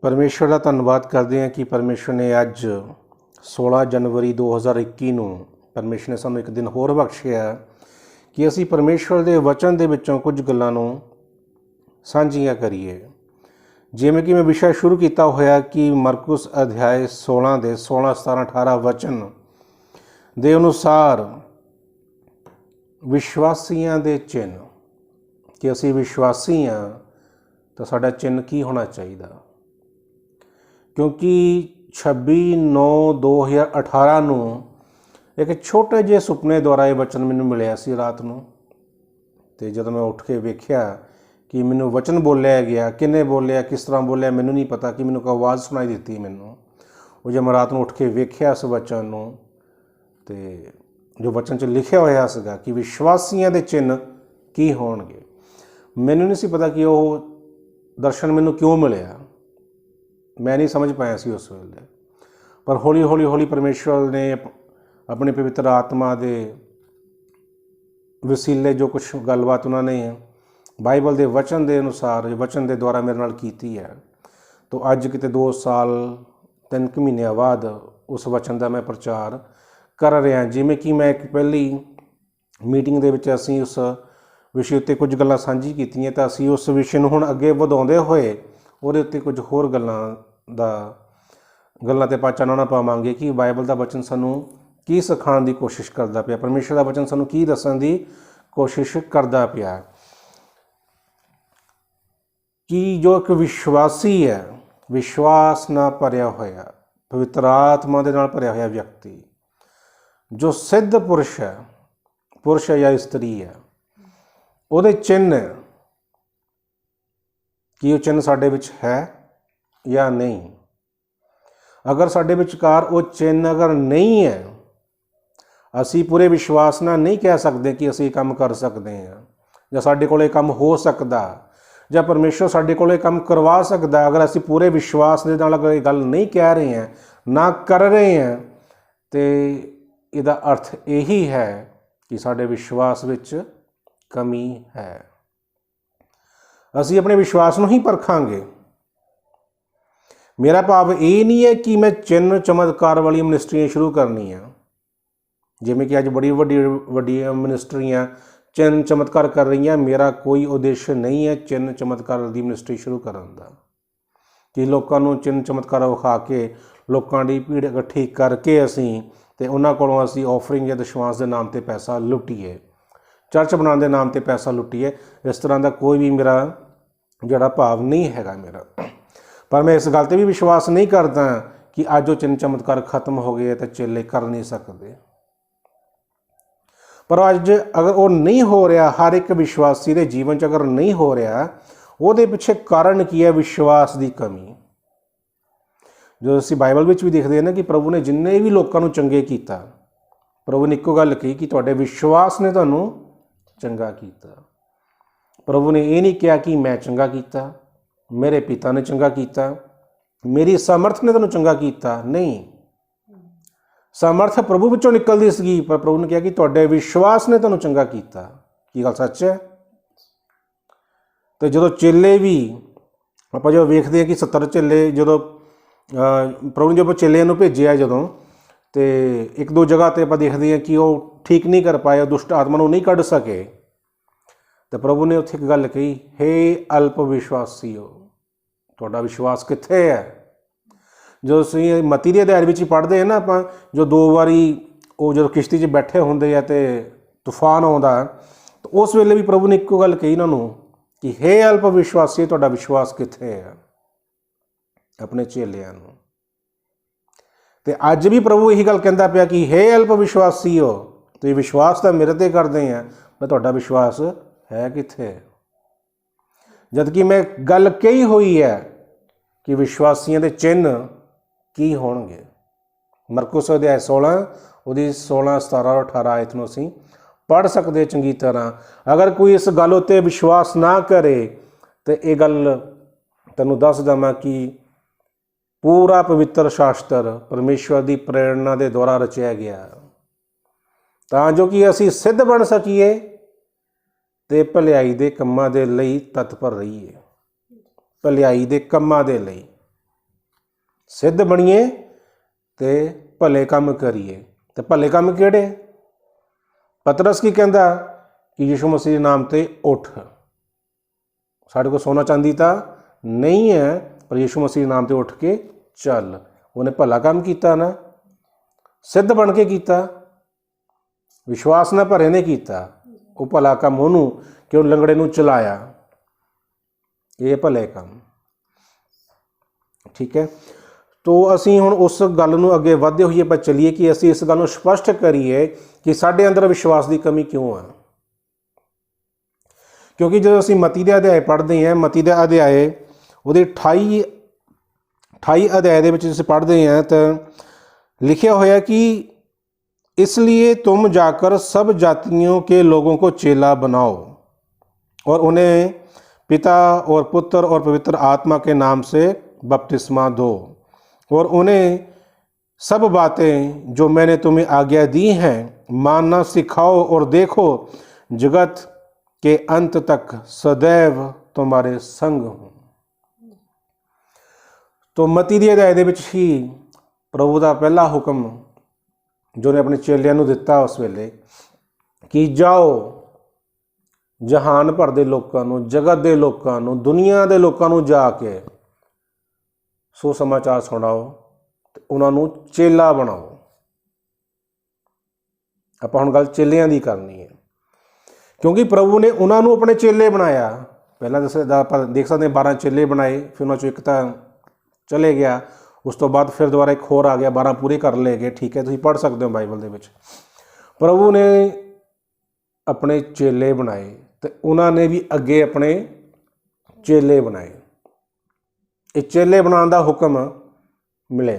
परमेश्वर का धन्यवाद करते हैं कि परमेश्वर ने अज 16 जनवरी 2021 ਨੂੰ परमेश्वर ने सानू एक दिन होर बख्शिया कि असी परमेश्वर के वचन के विचों कुछ गल्लां सांझियां करिए। जिवें कि मैं विषय शुरू किया होया कि मरकुस अध्याय 16 के 16, 17, 18 वचन के अनुसार विश्वासियों के चिन्ह कि असी विश्वासी हाँ तो साडा चिन्ह की होना चाहिए। क्योंकि 26/9/2018 ਨੂੰ एक छोटे ਜਿਹੇ सुपने द्वारा ये वचन मैनू मिलिया सी रात ਨੂੰ। तो जब मैं उठ के वेख्या कि मैनू वचन बोलिया गया, किन्ने बोलिया, किस तरह बोलिया मैनू नहीं पता, कि मैनू कोई आवाज़ सुनाई दी मैनू। वो जब मैं रात ਨੂੰ उठ के वेख्या इस वचन ਨੂੰ तो जो वचन च लिखिया होया सीगा कि विश्वासियों के चिन्ह की होणगे। मैनू नहीं सी पता कि वो दर्शन मैनू क्यों मिलिया, मैं नहीं समझ पाया सी उस वेले। पर हौली हौली हौली परमेश्वर ने अपने पवित्र आत्मा के वसीले जो कुछ गलबात उन्होंने बाइबल के वचन के अनुसार वचन के द्वारा मेरे नाल कीती है, तो अज किते 2 साल 3 महीनों बाद उस वचन का मैं प्रचार कर रहा। जिमें कि मैं एक पहली मीटिंग के विच असीं उस विषय उत्ते कुछ गल्लां सांझी कीतियां, तो असीं उस विषय नूं हुण अगे वधाउंदे होए ਉਹਦੇ ਉੱਤੇ कुछ होर गल्लां ते ਆਪਾਂ ਚਾਨਣਾ ਪਾਵਾਂਗੇ कि बाइबल का वचन सानू की सिखाने की कोशिश करता पिया, परमेश्वर का वचन सानू की दस्सण की कोशिश करता पिया। कि जो एक विश्वासी है, विश्वास ना भरिया होया, पवित्र आत्मा दे नाल भरिया होया व्यक्ति, जो सिद्ध पुरुष है या स्त्री है, ਉਹਦੇ चिन्ह कि वो चिन्ह साडे विच है या नहीं। अगर साडे विचकार वो चिन्ह अगर नहीं है, असी पूरे विश्वास नाल नहीं कह सकते कि असी काम कर सकते हैं या साडे कोले काम हो सकता या परमेश्वर साडे कोले काम करवा सकता। अगर असी पूरे विश्वास के नाल अगर ये गल नहीं कह रहे हैं, ना कर रहे हैं, तो इसका अर्थ यही है कि साडे विश्वास विच कमी है। असी अपने विश्वास को ही परखांगे। मेरा भाव ये नहीं है कि मैं चिन्ह चमत्कार वाली मिनिस्ट्रियाँ शुरू करनी है, जिमें कि अज बड़ी वड्डी मिनिस्ट्रियाँ चिन्ह चमत्कार कर रही हैं। मेरा कोई उद्देश्य नहीं है चिन्ह चमत्कार की मिनिस्ट्री शुरू करने का, कि लोगों को चिन्ह चमत्कार विखा के लोगों की भीड़ इकट्ठी करके असी तो उन्होंने कोलों असी ऑफरिंग या दशवांश के नाम पर पैसा लुटीए, चर्च बनाने के नाम पर पैसा लुटीए। इस तरह का कोई भी मेरा जड़ा भाव नहीं हैगा मेरा। पर मैं इस गल ते भी विश्वास नहीं करता कि अज वो चिन्ह चमत्कार खत्म हो गए तो चेले कर नहीं सकते। पर अज अगर वो नहीं हो रहा, हर एक विश्वासी के जीवन च अगर नहीं हो रहा, वो पिछे कारण की है? विश्वास की कमी। जो असीं बाइबल में भी देखते हैं ना कि प्रभु ने जिन्ने भी लोगों को चंगे किया, प्रभु ने एको गल कही कि तुहाडे विश्वास ने तुहानूं चंगा किया। प्रभु ने ये नहीं कहा कि मैं चंगा किया, मेरे पिता ने चंगा किया, मेरी सामर्थ ने तुहानूं चंगा किया। नहीं, सामर्थ प्रभु विचों निकलदी सी, पर प्रभु ने कहा कि तुहाडे विश्वास ने तुहानूं चंगा किया। की गल सच है? तो जो चेले भी आपां जो वेखदे हैं कि 70 चेले जो प्रभु ने जो चेलियां नूं भेजिया जदों, तो 1-2 जगह पर आप देखते हैं कि वो ठीक नहीं कर पाए, दुष्ट आत्मा को नहीं कढ़ सके। तो प्रभु ने उत्थे एक गल कही, हे अल्प विश्वासीओ, तुहाडा विश्वास कित्थे है? जो असीं मती के अध्याय विच पढ़ते हैं ना आपां, जो 2 बारी वो जो किश्ती 'च बैठे होंदे आ ते तूफान आउंदा, तो उस वेले भी प्रभु ने इक्को गल कही इन्हों कि हे अल्प विश्वासी, तुहाडा विश्वास कित्थे है? अपने चेलियां नूं। तो अज भी प्रभु यही गल कहता पिया कि हे अल्प विश्वासी हो, तो ये विश्वास तो मेरे ते करते हैं, पर तुहाडा विश्वास है कित्थे? जबकि मैं गल कही हुई है कि विश्वासियों के चिन्ह की होणगे। मरकुस अध्याय 16 उसकी 16, 17 और 18 आयत नूं असीं पढ़ सकते चंगी तरह। अगर कोई इस गल उत्ते विश्वास ना करे तो ये गल तैनूं दस देवां कि पूरा पवित्र शास्त्र परमेश्वर की प्रेरणा के द्वारा रचिया गया, तां जो कि असीं सिद्ध बन सकीए ते भलाई दे कम्मां दे लई तत्पर रहीए। भलाई दे कम्मां दे लई ਸਿੱਧ ਬਣੀਏ ਤੇ ਭਲੇ ਕੰਮ ਕਰੀਏ। ਤੇ ਭਲੇ ਕੰਮ ਕਿਹੜੇ? ਪਤਰਸ ਕੀ ਕਹਿੰਦਾ ਕਿ ਯਿਸੂ ਮਸੀਹ ਦੇ ਨਾਮ ਤੇ ਉੱਠ। ਸਾਡੇ ਕੋਲ ਸੋਨਾ ਚਾਂਦੀ ਤਾਂ ਨਹੀਂ ਹੈ, ਪਰ ਯਿਸੂ ਮਸੀਹ ਦੇ ਨਾਮ ਤੇ ਉੱਠ ਕੇ ਚੱਲ। ਉਹਨੇ ਭਲਾ ਕੰਮ ਕੀਤਾ ਨਾ, ਸਿੱਧ ਬਣ ਕੇ ਕੀਤਾ, ਵਿਸ਼ਵਾਸ ਨਾਲ ਭਰੇ ਨੇ ਕੀਤਾ ਉਹ ਭਲਾ ਕੰਮ ਉਹਨੂੰ ਕਿ ਉਹ ਲੰਗੜੇ ਨੂੰ ਚਲਾਇਆ। ਇਹ ਭਲੇ ਕੰਮ, ਠੀਕ ਹੈ। ਤੋ ਅਸੀਂ ਹੁਣ ਉਸ ਗੱਲ ਨੂੰ ਅੱਗੇ ਵਧਦੇ ਹੋਈਏ ਆਪਾਂ ਚੱਲੀਏ ਕਿ ਅਸੀਂ ਇਸ ਗੱਲ ਨੂੰ ਸਪਸ਼ਟ ਕਰੀਏ ਕਿ ਸਾਡੇ ਅੰਦਰ ਵਿਸ਼ਵਾਸ ਦੀ ਕਮੀ ਕਿਉਂ ਆ। ਕਿਉਂਕਿ ਜਦੋਂ ਅਸੀਂ ਮਤੀ ਦੇ ਅਧਿਆਏ ਪੜ੍ਹਦੇ ਹਾਂ, ਮਤੀ ਦੇ ਅਧਿਆਏ ਉਹਦੇ 28 ਅਧਿਆਏ ਦੇ ਵਿੱਚ ਅਸੀਂ ਪੜ੍ਹਦੇ ਹਾਂ ਤਾਂ लिखा होया कि इसलिए तुम जाकर सब जातियों के लोगों को चेला बनाओ और उन्हें पिता और पुत्र और पवित्र आत्मा के नाम से बपतिस्मा दो और उन्हें सब बातें जो मैंने तुम्हें आज्ञा दी हैं मानना सिखाओ और देखो जगत के अंत तक सदैव तुम्हारे संग हूँ। तो मती दी अध्याय दे विच ही प्रभु का पहला हुक्म जो ने अपने चेलियां नूं दिता उस वेले कि जाओ जहान भर के लोगों नूं, जगत के लोगों नूं, दुनिया के लोगों नूं जाके सुसमाचार सुणाओ ते उन्हां नूं चेला बनाओ। आपां हुण गल चेलियां दी करनी है क्योंकि प्रभु ने उन्हां नूं अपने चेले बनाया। पहलां आपां देख सकते 12 चेले बनाए, फिर उन्हां चों एक तां चले गया, उस तो बाद फिर दोबारा एक होर आ गया, 12 पूरे कर ले गए। ठीक है, तुसीं पढ़ सकते हो बाइबल दे विच। प्रभु ने अपने चेले बनाए तो उन्होंने भी अगे अपने चेले बनाए। ये चेले बनाने का हुक्म मिले,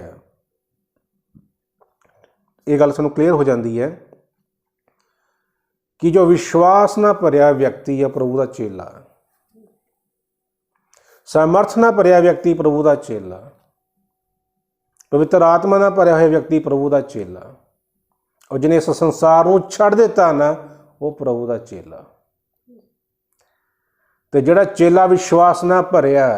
ये गल सानूं क्लीयर हो जाती है कि जो विश्वास ना भरिया व्यक्ति है प्रभु का चेला, सामर्थ ना भरिया व्यक्ति प्रभु का चेला, पवित्र आत्मा ना भरिया हुआ व्यक्ति प्रभु का चेला, और जिन्हें इस संसार को छड़ दिता ना वो प्रभु का चेला। तो जिहड़ा चेला विश्वास ना भरिया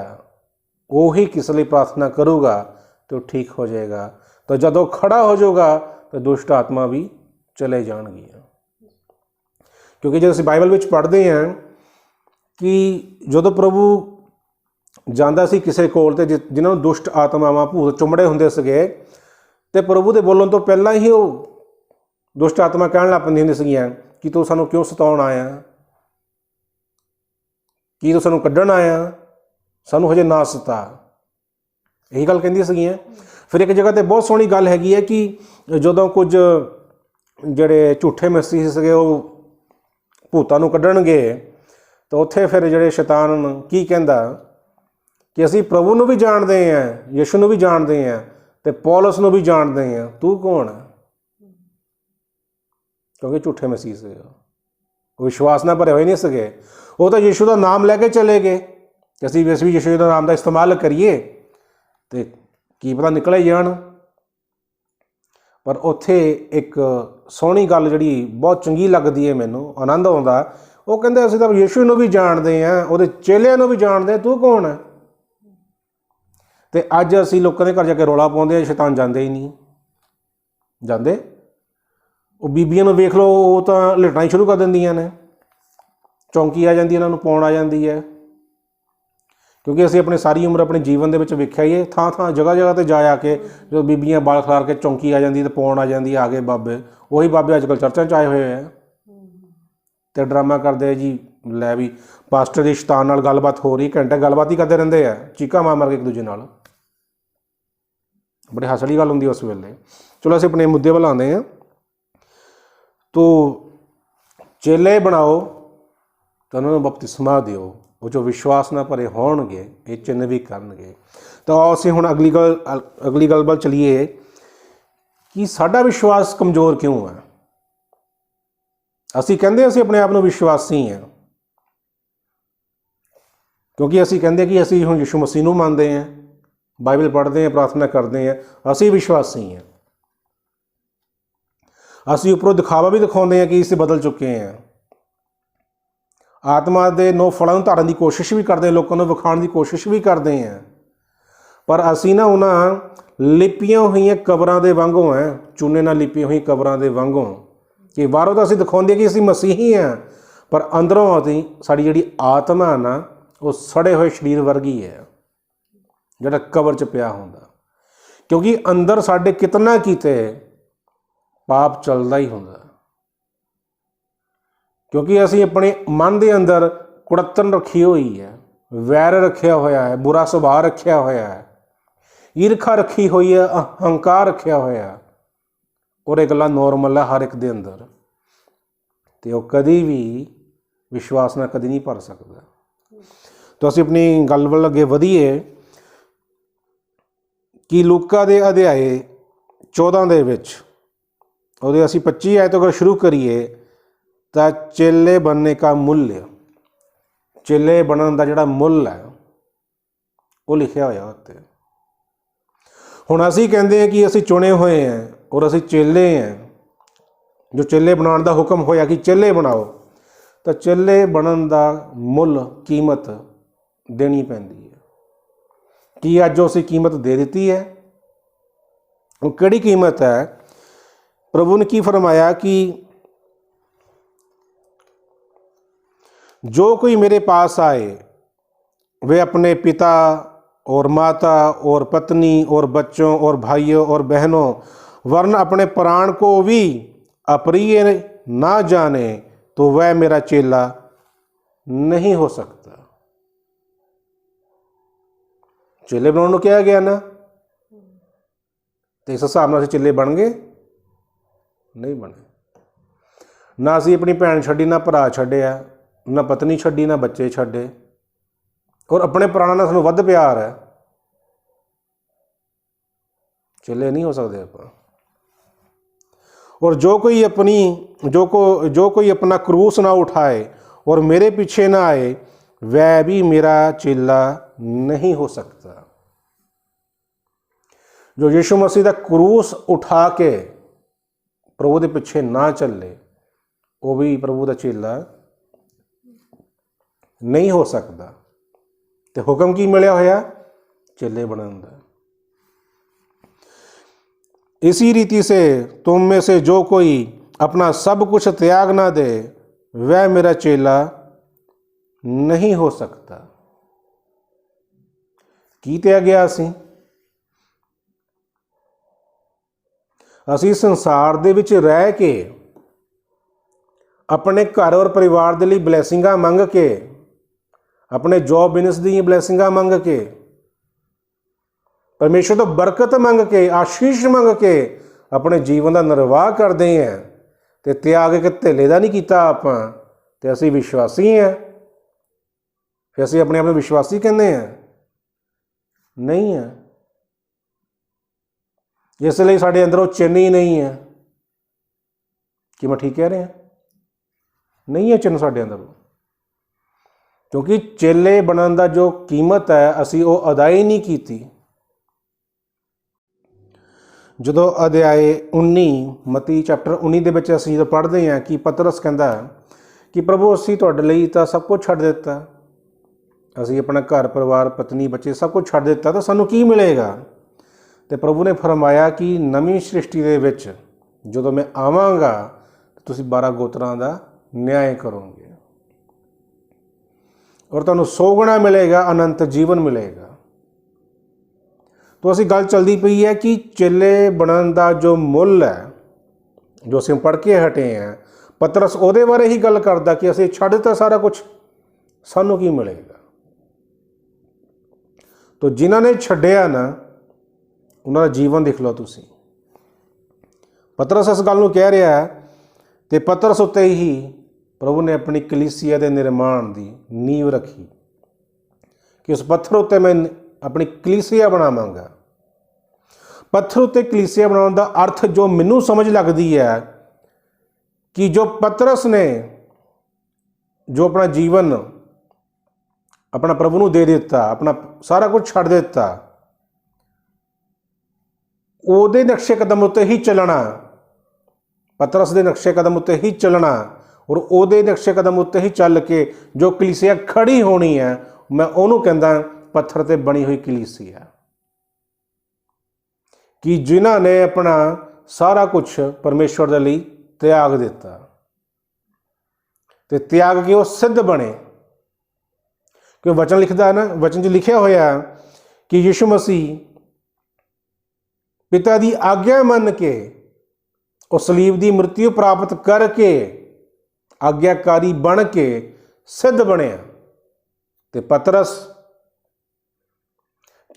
वो ही किस लिए प्रार्थना करूगा तो ठीक हो जाएगा। तो जदों खड़ा हो जाऊगा तो दुष्ट आत्मा भी चले जाएंगी। क्योंकि जब असीं बाइबल विच पढ़ते हैं कि जदों प्रभु ਜਾਂਦਾ ਸੀ ਕਿਸੇ ਕੋਲ ਤੇ ਜਿਨ੍ਹਾਂ ਨੂੰ ਦੁਸ਼ਟ ਆਤਮਾਵਾਂ ਭੂਤ ਚੁੰਮੜੇ ਹੁੰਦੇ ਸੀਗੇ ਤੇ ਪ੍ਰਭੂ ਦੇ ਬੋਲਣ ਤੋਂ ਪਹਿਲਾਂ ਹੀ ਉਹ ਦੁਸ਼ਟ ਆਤਮਾ ਕਹਿਣ ਲੱਗ ਪੈਂਦੀਆਂ ਹੁੰਦੀਆਂ ਸੀਗੀਆਂ ਕਿ ਤੂੰ ਸਾਨੂੰ ਕਿਉਂ ਸਤਾਉਣ ਆਇਆ, ਕੀ ਤੂੰ ਸਾਨੂੰ ਕੱਢਣ ਆਇਆ, ਸਾਨੂੰ ਹਜੇ ਨਾ ਸਤਾ। ਇਹੀ ਗੱਲ ਕਹਿੰਦੀਆਂ ਸੀਗੀਆਂ। ਫਿਰ ਇੱਕ ਜਗ੍ਹਾ ਤੇ ਬਹੁਤ ਸੋਹਣੀ ਗੱਲ ਹੈਗੀ ਹੈ ਕਿ ਜਦੋਂ ਕੁਝ ਜਿਹੜੇ ਝੂਠੇ ਮਸੀਹ ਸੀਗੇ ਉਹ ਭੂਤਾਂ ਨੂੰ ਕੱਢਣਗੇ ਤਾਂ ਉੱਥੇ ਫਿਰ ਜਿਹੜੇ ਸ਼ੈਤਾਨ ਕੀ ਕਹਿੰਦਾ कि असी प्रभु नूं भी जानते हैं, यीशु नूं भी जानते हैं तो पौलुस नूं भी जानते हैं, तू कौन है? क्योंकि झूठे मसीह से विश्वास ना भरे हुए नहीं सके। वो तो यीशु का नाम लैके चले गए कि असी भी यीशु का नाम का इस्तेमाल करिए तो की पता निकले जान। पर उत्थे एक सोहनी गल जिहड़ी बहुत चंगी लगती है, मैनूं आनंद आउंदा। वो कहंदे असीं तां यीशु नूं भी जानते हैं, उहदे चेलियां नूं भी जानते हैं, तू कौन है? तो अज असी लोगों के घर जाके रौला पाते हैं, शैतान जाते ही नहीं जाते। वो बीबियां नूं वेख लो, वो तो लिटना ही शुरू कर देंदियां ने, चौंकी आ जाती, उन्होंने पाउण आ जाती है। क्योंकि असी अपने सारी उम्र अपने जीवन के वेख्या ही है, थां थां जगह जगह पर जा आके जो बीबियां बाल खलार के चौंकी आ जाती तो पाउण आ जाती, आ गए बाबे। वही बाबे अजकल चर्चा च आए हुए हैं तो ड्रामा करते जी, लै भी पास्टर की शैतान नाल गलबात हो रही, घंटे गलबात ही करते रहते हैं, चीका मार मार के एक दूजे नाल। बड़ी हासली गल होंदी उस वेले। चलो असीं अपने मुद्दे वाल आते हैं। तो चेले बनाओ तो उन्होंने बपतिस्मा दिओ, वो जो विश्वास ना भरे होणगे ये चिन्ह भी करनगे। तो असीं हुण अगली गल वल चलीए कि साडा विश्वास कमज़ोर क्यों है। असीं कहंदे असीं अपने आप नूं विश्वासी हैं क्योंकि असीं कहंदे कि असीं हुण यीशु मसीह नूं मनदे हैं, बाइबल पढ़ते हैं, प्रार्थना करते हैं, असी विश्वासी हैं। असी उपरों दिखावा भी दिखाते हैं कि इसे बदल चुके हैं, आत्मा के 9 फलों धारण की कोशिश भी करते हैं, लोगों को विखाण की कोशिश भी करते हैं, पर असी ना उन्हां ਲਿਪੀਆਂ ਹੋਈਆਂ ਕਬਰਾਂ ਦੇ ਵਾਂਗੂ ਹੈ, ਚੂਨੇ ਨਾਲ ਲਿਪੀਆਂ ਹੋਈਆਂ ਕਬਰਾਂ ਦੇ ਵਾਂਗੂ, ਕਿ ਬਾਹਰੋਂ ਤਾਂ ਅਸੀਂ ਦਿਖਾਉਂਦੇ ਕਿ ਅਸੀਂ ਮਸੀਹੀ ਹਾਂ, ਪਰ ਅੰਦਰੋਂ ਅਸੀਂ ਸਾਡੀ ਜਿਹੜੀ ਆਤਮਾ ਨਾ ਉਹ ਸੜੇ ਹੋਏ ਸਰੀਰ ਵਰਗੀ ਹੈ ਜਿਹੜਾ ਕਬਰ 'ਚ ਪਿਆ ਹੁੰਦਾ, ਕਿਉਂਕਿ ਅੰਦਰ ਸਾਡੇ ਕਿਤਨਾ ਕੀਤੇ ਪਾਪ ਚੱਲਦਾ ਹੀ ਹੁੰਦਾ, ਕਿਉਂਕਿ ਅਸੀਂ ਆਪਣੇ ਮਨ ਦੇ ਅੰਦਰ ਕੁੜੱਤਣ ਰੱਖੀ ਹੋਈ ਹੈ, ਵੈਰ ਰੱਖਿਆ ਹੋਇਆ ਹੈ, ਬੁਰਾ ਸੁਭਾਅ ਰੱਖਿਆ ਹੋਇਆ ਹੈ, ਈਰਖਾ ਰੱਖੀ ਹੋਈ ਹੈ, ਅਹੰਕਾਰ ਰੱਖਿਆ ਹੋਇਆ, ਔਰ ਇਹ ਗੱਲਾਂ ਨੋਰਮਲ ਹੈ ਹਰ ਇੱਕ ਦੇ ਅੰਦਰ, ਅਤੇ ਉਹ ਕਦੀ ਵੀ ਵਿਸ਼ਵਾਸ ਨਾਲ ਕਦੀ ਨਹੀਂ ਭਰ ਸਕਦਾ। ਤਾਂ ਅਸੀਂ ਆਪਣੀ ਗੱਲ ਵੱਲ ਅੱਗੇ ਵਧੀਏ ਕਿ ਲੂਕਾ ਦੇ ਅਧਿਆਏ 14 ਦੇ ਵਿੱਚ ਉਹਦੇ ਅਸੀਂ 25 ਆਇਤ ਤੋਂ ਅਗਰ ਸ਼ੁਰੂ ਕਰੀਏ ਤਾਂ ਚੇਲੇ ਬਣਨੇ ਦਾ ਮੁੱਲ, ਚੇਲੇ ਬਣਨ ਦਾ ਜਿਹੜਾ ਮੁੱਲ ਹੈ ਉਹ ਲਿਖਿਆ ਹੋਇਆ ਉੱਤੇ। ਹੁਣ ਅਸੀਂ ਕਹਿੰਦੇ ਹਾਂ ਕਿ ਅਸੀਂ ਚੁਣੇ ਹੋਏ ਹਾਂ ਔਰ ਅਸੀਂ ਚੇਲੇ ਹਾਂ, ਜੋ ਚੇਲੇ ਬਣਾਉਣ ਦਾ ਹੁਕਮ ਹੋਇਆ ਕਿ ਚੇਲੇ ਬਣਾਓ, ਤਾਂ ਚੇਲੇ ਬਣਨ ਦਾ ਮੁੱਲ ਕੀਮਤ ਦੇਣੀ ਪੈਂਦੀ ਹੈ। ਕੀ ਅੱਜ ਅਸੀਂ ਕੀਮਤ ਦੇ ਦਿੱਤੀ ਹੈ? ਉਹ ਕਿਹੜੀ ਕੀਮਤ ਹੈ? ਪ੍ਰਭੂ ਨੇ ਕੀ ਫਰਮਾਇਆ कि जो कोई मेरे पास आए वे अपने पिता और माता और पत्नी और बच्चों और भाइयों और बहनों वरन अपने प्राण को भी अप्रिय ना जाने तो वह मेरा चेला नहीं हो सकता। चेले बनाने को क्या गया ना, तो इस हिसाब से चेले बन गए नहीं बने। ना असी अपनी भैन छड्डी, ना भरा छड्डिया, ना पत्नी छड्डी, ना बच्चे छड्डे, और अपने प्राणों नाल सानूं वध प्यार है, चेले नहीं हो सकते आप। और जो कोई अपना क्रूस ना उठाए और मेरे पीछे ना आए वह भी मेरा चेला नहीं हो सकता। जो यीशु मसीह का क्रूस उठा के प्रभु के पिछे ना चले वो भी प्रभु का चेला नहीं हो सकता। तो हुक्म की मिलिया होया? चेले बनन दा। इसी रीति से तुम में से जो कोई अपना सब कुछ त्याग ना दे वह मेरा चेला नहीं हो सकता। की त्यागया असी संसार दे विच रह के अपने घर और परिवार दे लई ब्लैसिंगां मंग के, अपने जॉब बिजनेस दी ब्लैसिंगां मंग के, परमेश्वर तो बरकत मंग के, आशीष मंग के अपने जीवन का निर्वाह करते हैं, तो त्याग के धेले का नहीं किया आपां, ते असीं विश्वासी हैं, फिर असीं अपने आप नूं विश्वासी कहने हैं? नहीं है। इसलिए साडे अंदर वो चिन्ह ही नहीं है। कि मैं ठीक कह रहा? नहीं है चिन्ह साडे अंदर, क्योंकि चेले बनन दा जो कीमत है असी वो अदा ही नहीं की। जो अध्याय 19 मती चैप्टर 19 दे विच असीं जो पढ़ते हैं कि पतरस कहता कि प्रभु असीं तुहाडे लई तां सब कुछ छड्ड दिता, असीं अपना घर परिवार पत्नी बच्चे सब कुछ छड्ड दिता, तो सानूं की मिलेगा? तो प्रभु ने फरमाया कि नवीं सृष्टि दे विच जदों मैं आवांगा तुसीं 12 गोत्रां दा न्याय करोगे और तुहानूं 100 गुणा मिलेगा, अनंत जीवन मिलेगा। तो असीं गल चलती पई है कि चेले बनन दा जो मुल है, जो असीं पढ़ के हटे हैं, पतरस उहदे बारे ही गल करदा कि असीं छड्ड दित्ता सारा कुछ, सानूं की मिलेगा? तो जिन्हां ने छड्डिया ना उन्हां दा जीवन देख लो तुसीं। पतरस इस गल नूं कह रहा है, तो पतरस उत्ते ही प्रभु ने अपनी कलीसिया के निर्माण की नींव रखी कि उस पत्थर उत्ते मैं अपनी कलीसिया बनावांगा। पत्थर उत्ते कलीसिया बनाने का अर्थ जो मैनू समझ लगती है कि जो पतरस ने जो अपना जीवन अपना प्रभु नूं दे दिता, अपना सारा कुछ छड्ड दिता, ਉਹਦੇ नक्शे कदम उत्ते ही चलना, पतरस के नक्शे कदम उत्ते ही चलना और ਉਹਦੇ नक्शे कदम उत्ते ही चल के जो कलीसिया खड़ी होनी है, मैं ਉਹਨੂੰ कहता पत्थर ते बनी हुई कलीसिया। कि जिन्हां ने अपना सारा कुछ परमेश्वर के लिए त्याग दिता तो त्याग के वो सिद्ध बने। क्यों वचन लिखता है ना, वचन 'ਚ लिखिया होया कि यीशु मसीह पिता की आग्ञा मन के उस सलीब की मृत्यु प्राप्त करके आग्ञाकारी बन के सिद्ध बनिया। तो पतरस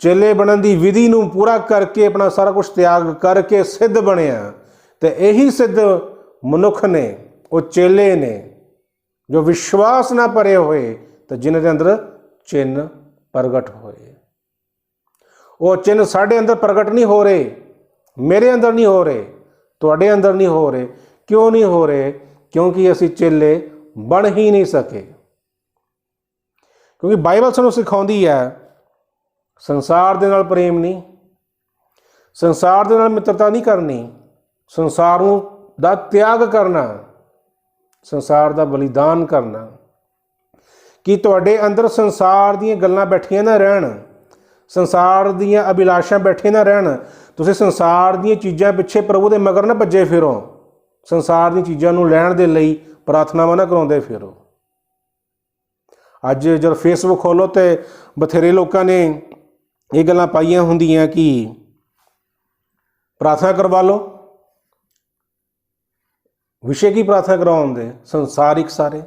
चेले बनने की विधि नूं पूरा करके अपना सारा कुछ त्याग करके सिद्ध बनिया। तो यही सिद्ध मनुख ने, वो चेले ने जो विश्वास ना भरे हुए, तो जिन्हां दे अंदर चिन्ह प्रगट होए। वो चिन्ह साढ़े अंदर प्रगट नहीं हो रहे, मेरे अंदर नहीं हो रहे, तुहाडे अंदर नहीं हो रहे। क्यों नहीं हो रहे? क्योंकि असी चेले बन ही नहीं सके। क्योंकि बाइबल सानूं सिखाउंदी है संसार दे नाल प्रेम नहीं, संसार दे नाल मित्रता नहीं करनी, संसार नूं दा त्याग करना, संसार दा बलिदान करना। कि तुहाडे अंदर संसार दीयां गल्लां बैठियां ना रहन, संसार दीयां अभिलाषां बैठियां ना रहन। तुसीं संसार दीयां चीज़ां पिछे प्रभु दे मगर ना भज्जे फिरो, संसार दी चीज़ां नूं लैण दे लई प्रार्थनावां ना कराउंदे फिरो। अज जब फेसबुक खोलो तो बथेरे लोगों ने ये गल्लां पाईयां हुंदियां कि प्रार्थना करवा लो। विषय की प्रार्थना करवाउंदे संसारिक सारे।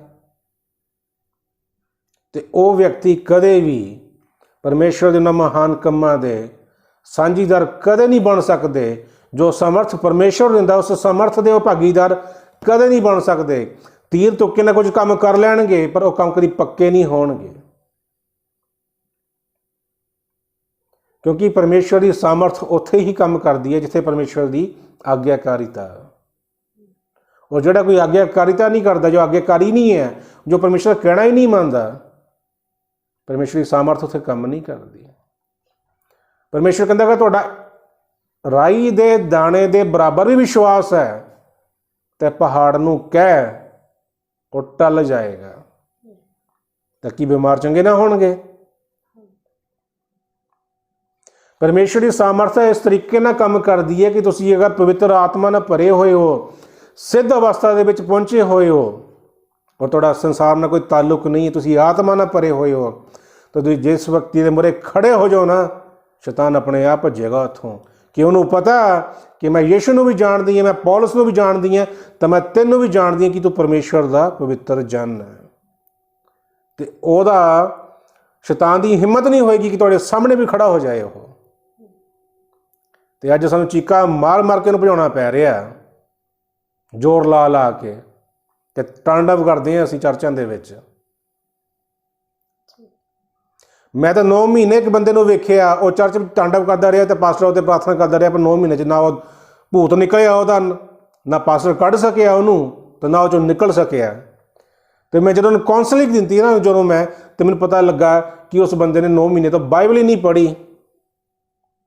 तो वो व्यक्ति कदे भी परमेश्वर के महान कम्मां दे साझीदार कदे नहीं बन सकते। जो समर्थ परमेश्वर दिंदा उस समर्थ के भागीदार कदे नहीं बन सकते। तीर तुक्के ना कुछ काम कर लैणगे पर वो काम कभी पक्के नहीं होणगे, क्योंकि परमेश्वर की सामर्थ उत्थे ही काम करती है जिथे परमेश्वर की आग्ञाकारिता। और जोड़ा कोई आग्ञाकारिता नहीं करता, जो आग्ञाकारी नहीं है, जो परमेश्वर कहना ही नहीं मानता, परमेश्वर की सामर्थ उत्थे काम नहीं करती। परमेश्वर कहता कि तुहाडा राई दे दाणे दे बराबर भी विश्वास है तो पहाड़ नूं कह वो टल जाएगा। तो की बीमार चंगे ना होणगे? परमेश्वर की सामर्थ इस तरीके ना काम करती है कि तुसीं अगर पवित्र आत्मा नाल भरे हुए हो, सिद्ध अवस्था दे विच पहुंचे हुए हो और तुहाडा संसार नाल कोई ताल्लुक नहीं है, तुसीं आत्मा नाल भरे हुए हो, तो तुसीं जिस व्यक्ति के मुरे खड़े हो जाओ ना, शैतान अपने आप भजेगा उत्थों। कि उन्होंने पता कि मैं यीशु नूं भी जानदी हां, मैं पौलुस नूं भी जानदी हां, तो मैं तैनूं भी जानदी हां कि तू परमेश्वर दा पवित्र जन है। तो ओहदा शैतान की हिम्मत नहीं होएगी कि तुहाडे सामने भी खड़ा हो जाए। वो तो अज सानूं चीका मार मार के भजाउणा पै रिहा, जोर ला ला के, ते तांडव करदे हां असीं चर्चां दे विच। मैं तो 9 महीने एक बंदे नूं वेखिआ, वो चर्च तांडव करता रहा तो पास्टर उत्ते प्रार्थना करता रहा, पर 9 महीने च ना वो भूत निकलिया ਉਹਦਾ, ना पास्टर कढ़ सकिया उन्होंने, तो ना वो चों निकल सकिया। तो मैं जो काउंसलिंग दी ना जो मैं, तो मैंने पता लगा कि उस बंदे ने 9 महीने तो बाइबल ही नहीं पढ़ी।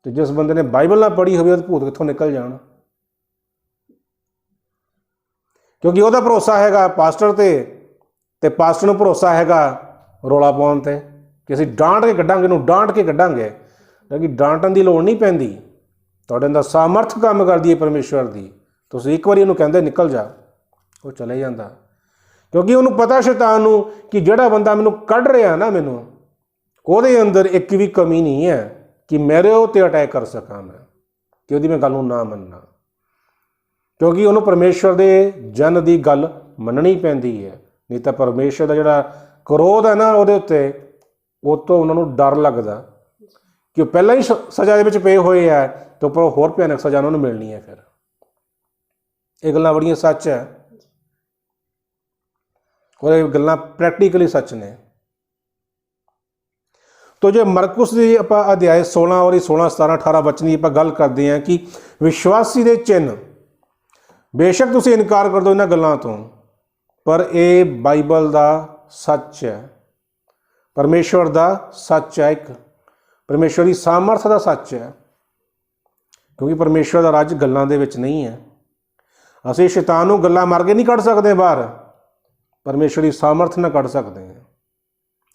तो जिस बंदे ने बाइबल ना पढ़ी हो तो भूत कित्थों निकल जाण? क्योंकि वह भरोसा है पास्टर ते पास्टर नूं भरोसा है रौला पाउण ते कि असीं डांट के कड्डांगे, इहनूं डांट के कड्डांगे। लेकिन डांटण की लोड़ नहीं पैंदी, तुहाडे अंदर सामर्थ काम करदी है परमेश्वर की। तुसीं एक बारी इहनूं कहंदे निकल जा, वो चले जांदा। क्योंकि उन्होंने पता शैतान नूं कि जिहड़ा बंदा मैनूं कढ़ रहा ना, मैनूं ਉਹਦੇ अंदर एक भी कमी नहीं है कि मेरे उत्ते अटैक कर सकां मैं, कि ਉਹਦੀ मैं गल नूं ना मन्ना। क्योंकि उन्होंने परमेश्वर के जन की गल मननी पैंदी है। नहीं तो परमेश्वर का जिहड़ा क्रोध है ना ਉਹਦੇ उत्ते, ਉਹ ਤੋਂ ਉਹਨਾਂ ਨੂੰ डर लगता कि वो पहला ही सज़ा ਦੇ ਵਿੱਚ ਪਏ ਹੋਏ है, तो पर होर भयानक सज़ा उन्होंने मिलनी है। फिर ये गल्लां बड़ियां सच है और ये गल्लां प्रैक्टिकली सच ने। तो जो मरकुस की आप अध्याय 16 और 16, 17, 18 वचन की आप गल करते हैं कि विश्वासी के चिन्ह, बेशक तुसीं इनकार कर दो इन्हां गल्लां तो, पर ये बाइबल का सच है, परमेश्वर का सच है, एक परमेश्वर की सामर्थ का सच है। क्योंकि परमेश्वर का राज गल्लां दे विच नहीं है। असीं शैतान नूं गल्लां मार के नहीं कढ़ सकते बाहर, परमेश्वर की सामर्थ ना कढ़ सकते हैं।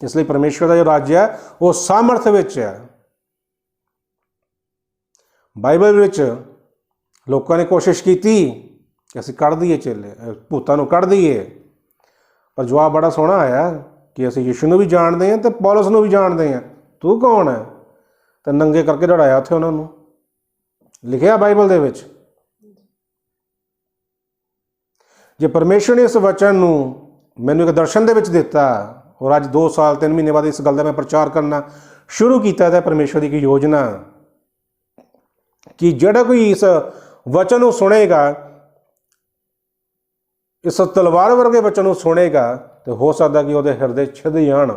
इसलिए परमेश्वर का जो राज्य है वो सामर्थ विच है। ਬਾਈਬਲ ਵਿੱਚ ਲੋਕਾਂ ਨੇ ਕੋਸ਼ਿਸ਼ ਕੀਤੀ ਕਿ ਅਸੀਂ ਕੱਢ ਦਈਏ ਚੇਲੇ, ਭੂਤਾਂ ਨੂੰ ਕੱਢ ਦਈਏ, ਪਰ ਜਵਾਬ ਬੜਾ ਸੋਹਣਾ ਆਇਆ ਕਿ ਅਸੀਂ ਯਿਸੂ ਨੂੰ ਵੀ ਜਾਣਦੇ ਹਾਂ ਅਤੇ ਪੌਲਸ ਨੂੰ ਵੀ ਜਾਣਦੇ ਹਾਂ, ਤੂੰ ਕੌਣ ਹੈ? ਤੇ ਨੰਗੇ ਕਰਕੇ ਦੌੜਾਇਆ ਉੱਥੇ ਉਹਨਾਂ ਨੂੰ, ਲਿਖਿਆ ਬਾਈਬਲ ਦੇ ਵਿੱਚ। ਜੇ ਪਰਮੇਸ਼ਰ ਨੇ ਇਸ ਵਚਨ ਨੂੰ ਮੈਨੂੰ ਇੱਕ ਦਰਸ਼ਨ ਦੇ ਵਿੱਚ ਦਿੱਤਾ ਔਰ ਅੱਜ 2 ਸਾਲ 3 ਮਹੀਨੇ ਬਾਅਦ ਇਸ ਗੱਲ ਦਾ ਮੈਂ ਪ੍ਰਚਾਰ ਕਰਨਾ ਸ਼ੁਰੂ ਕੀਤਾ ਤਾਂ ਪਰਮੇਸ਼ਰ ਦੀ ਇੱਕ ਯੋਜਨਾ ਕਿ ਜਿਹੜਾ ਕੋਈ ਇਸ ਵਚਨ ਨੂੰ ਸੁਣੇਗਾ, ਇਸ ਤਲਵਾਰ ਵਰਗੇ ਵਚਨ ਨੂੰ ਸੁਣੇਗਾ, ਤੇ ਹੋ ਸਕਦਾ ਕਿ ਉਹਦੇ ਹਿਰਦੇ ਛਿਦ ਜਾਣ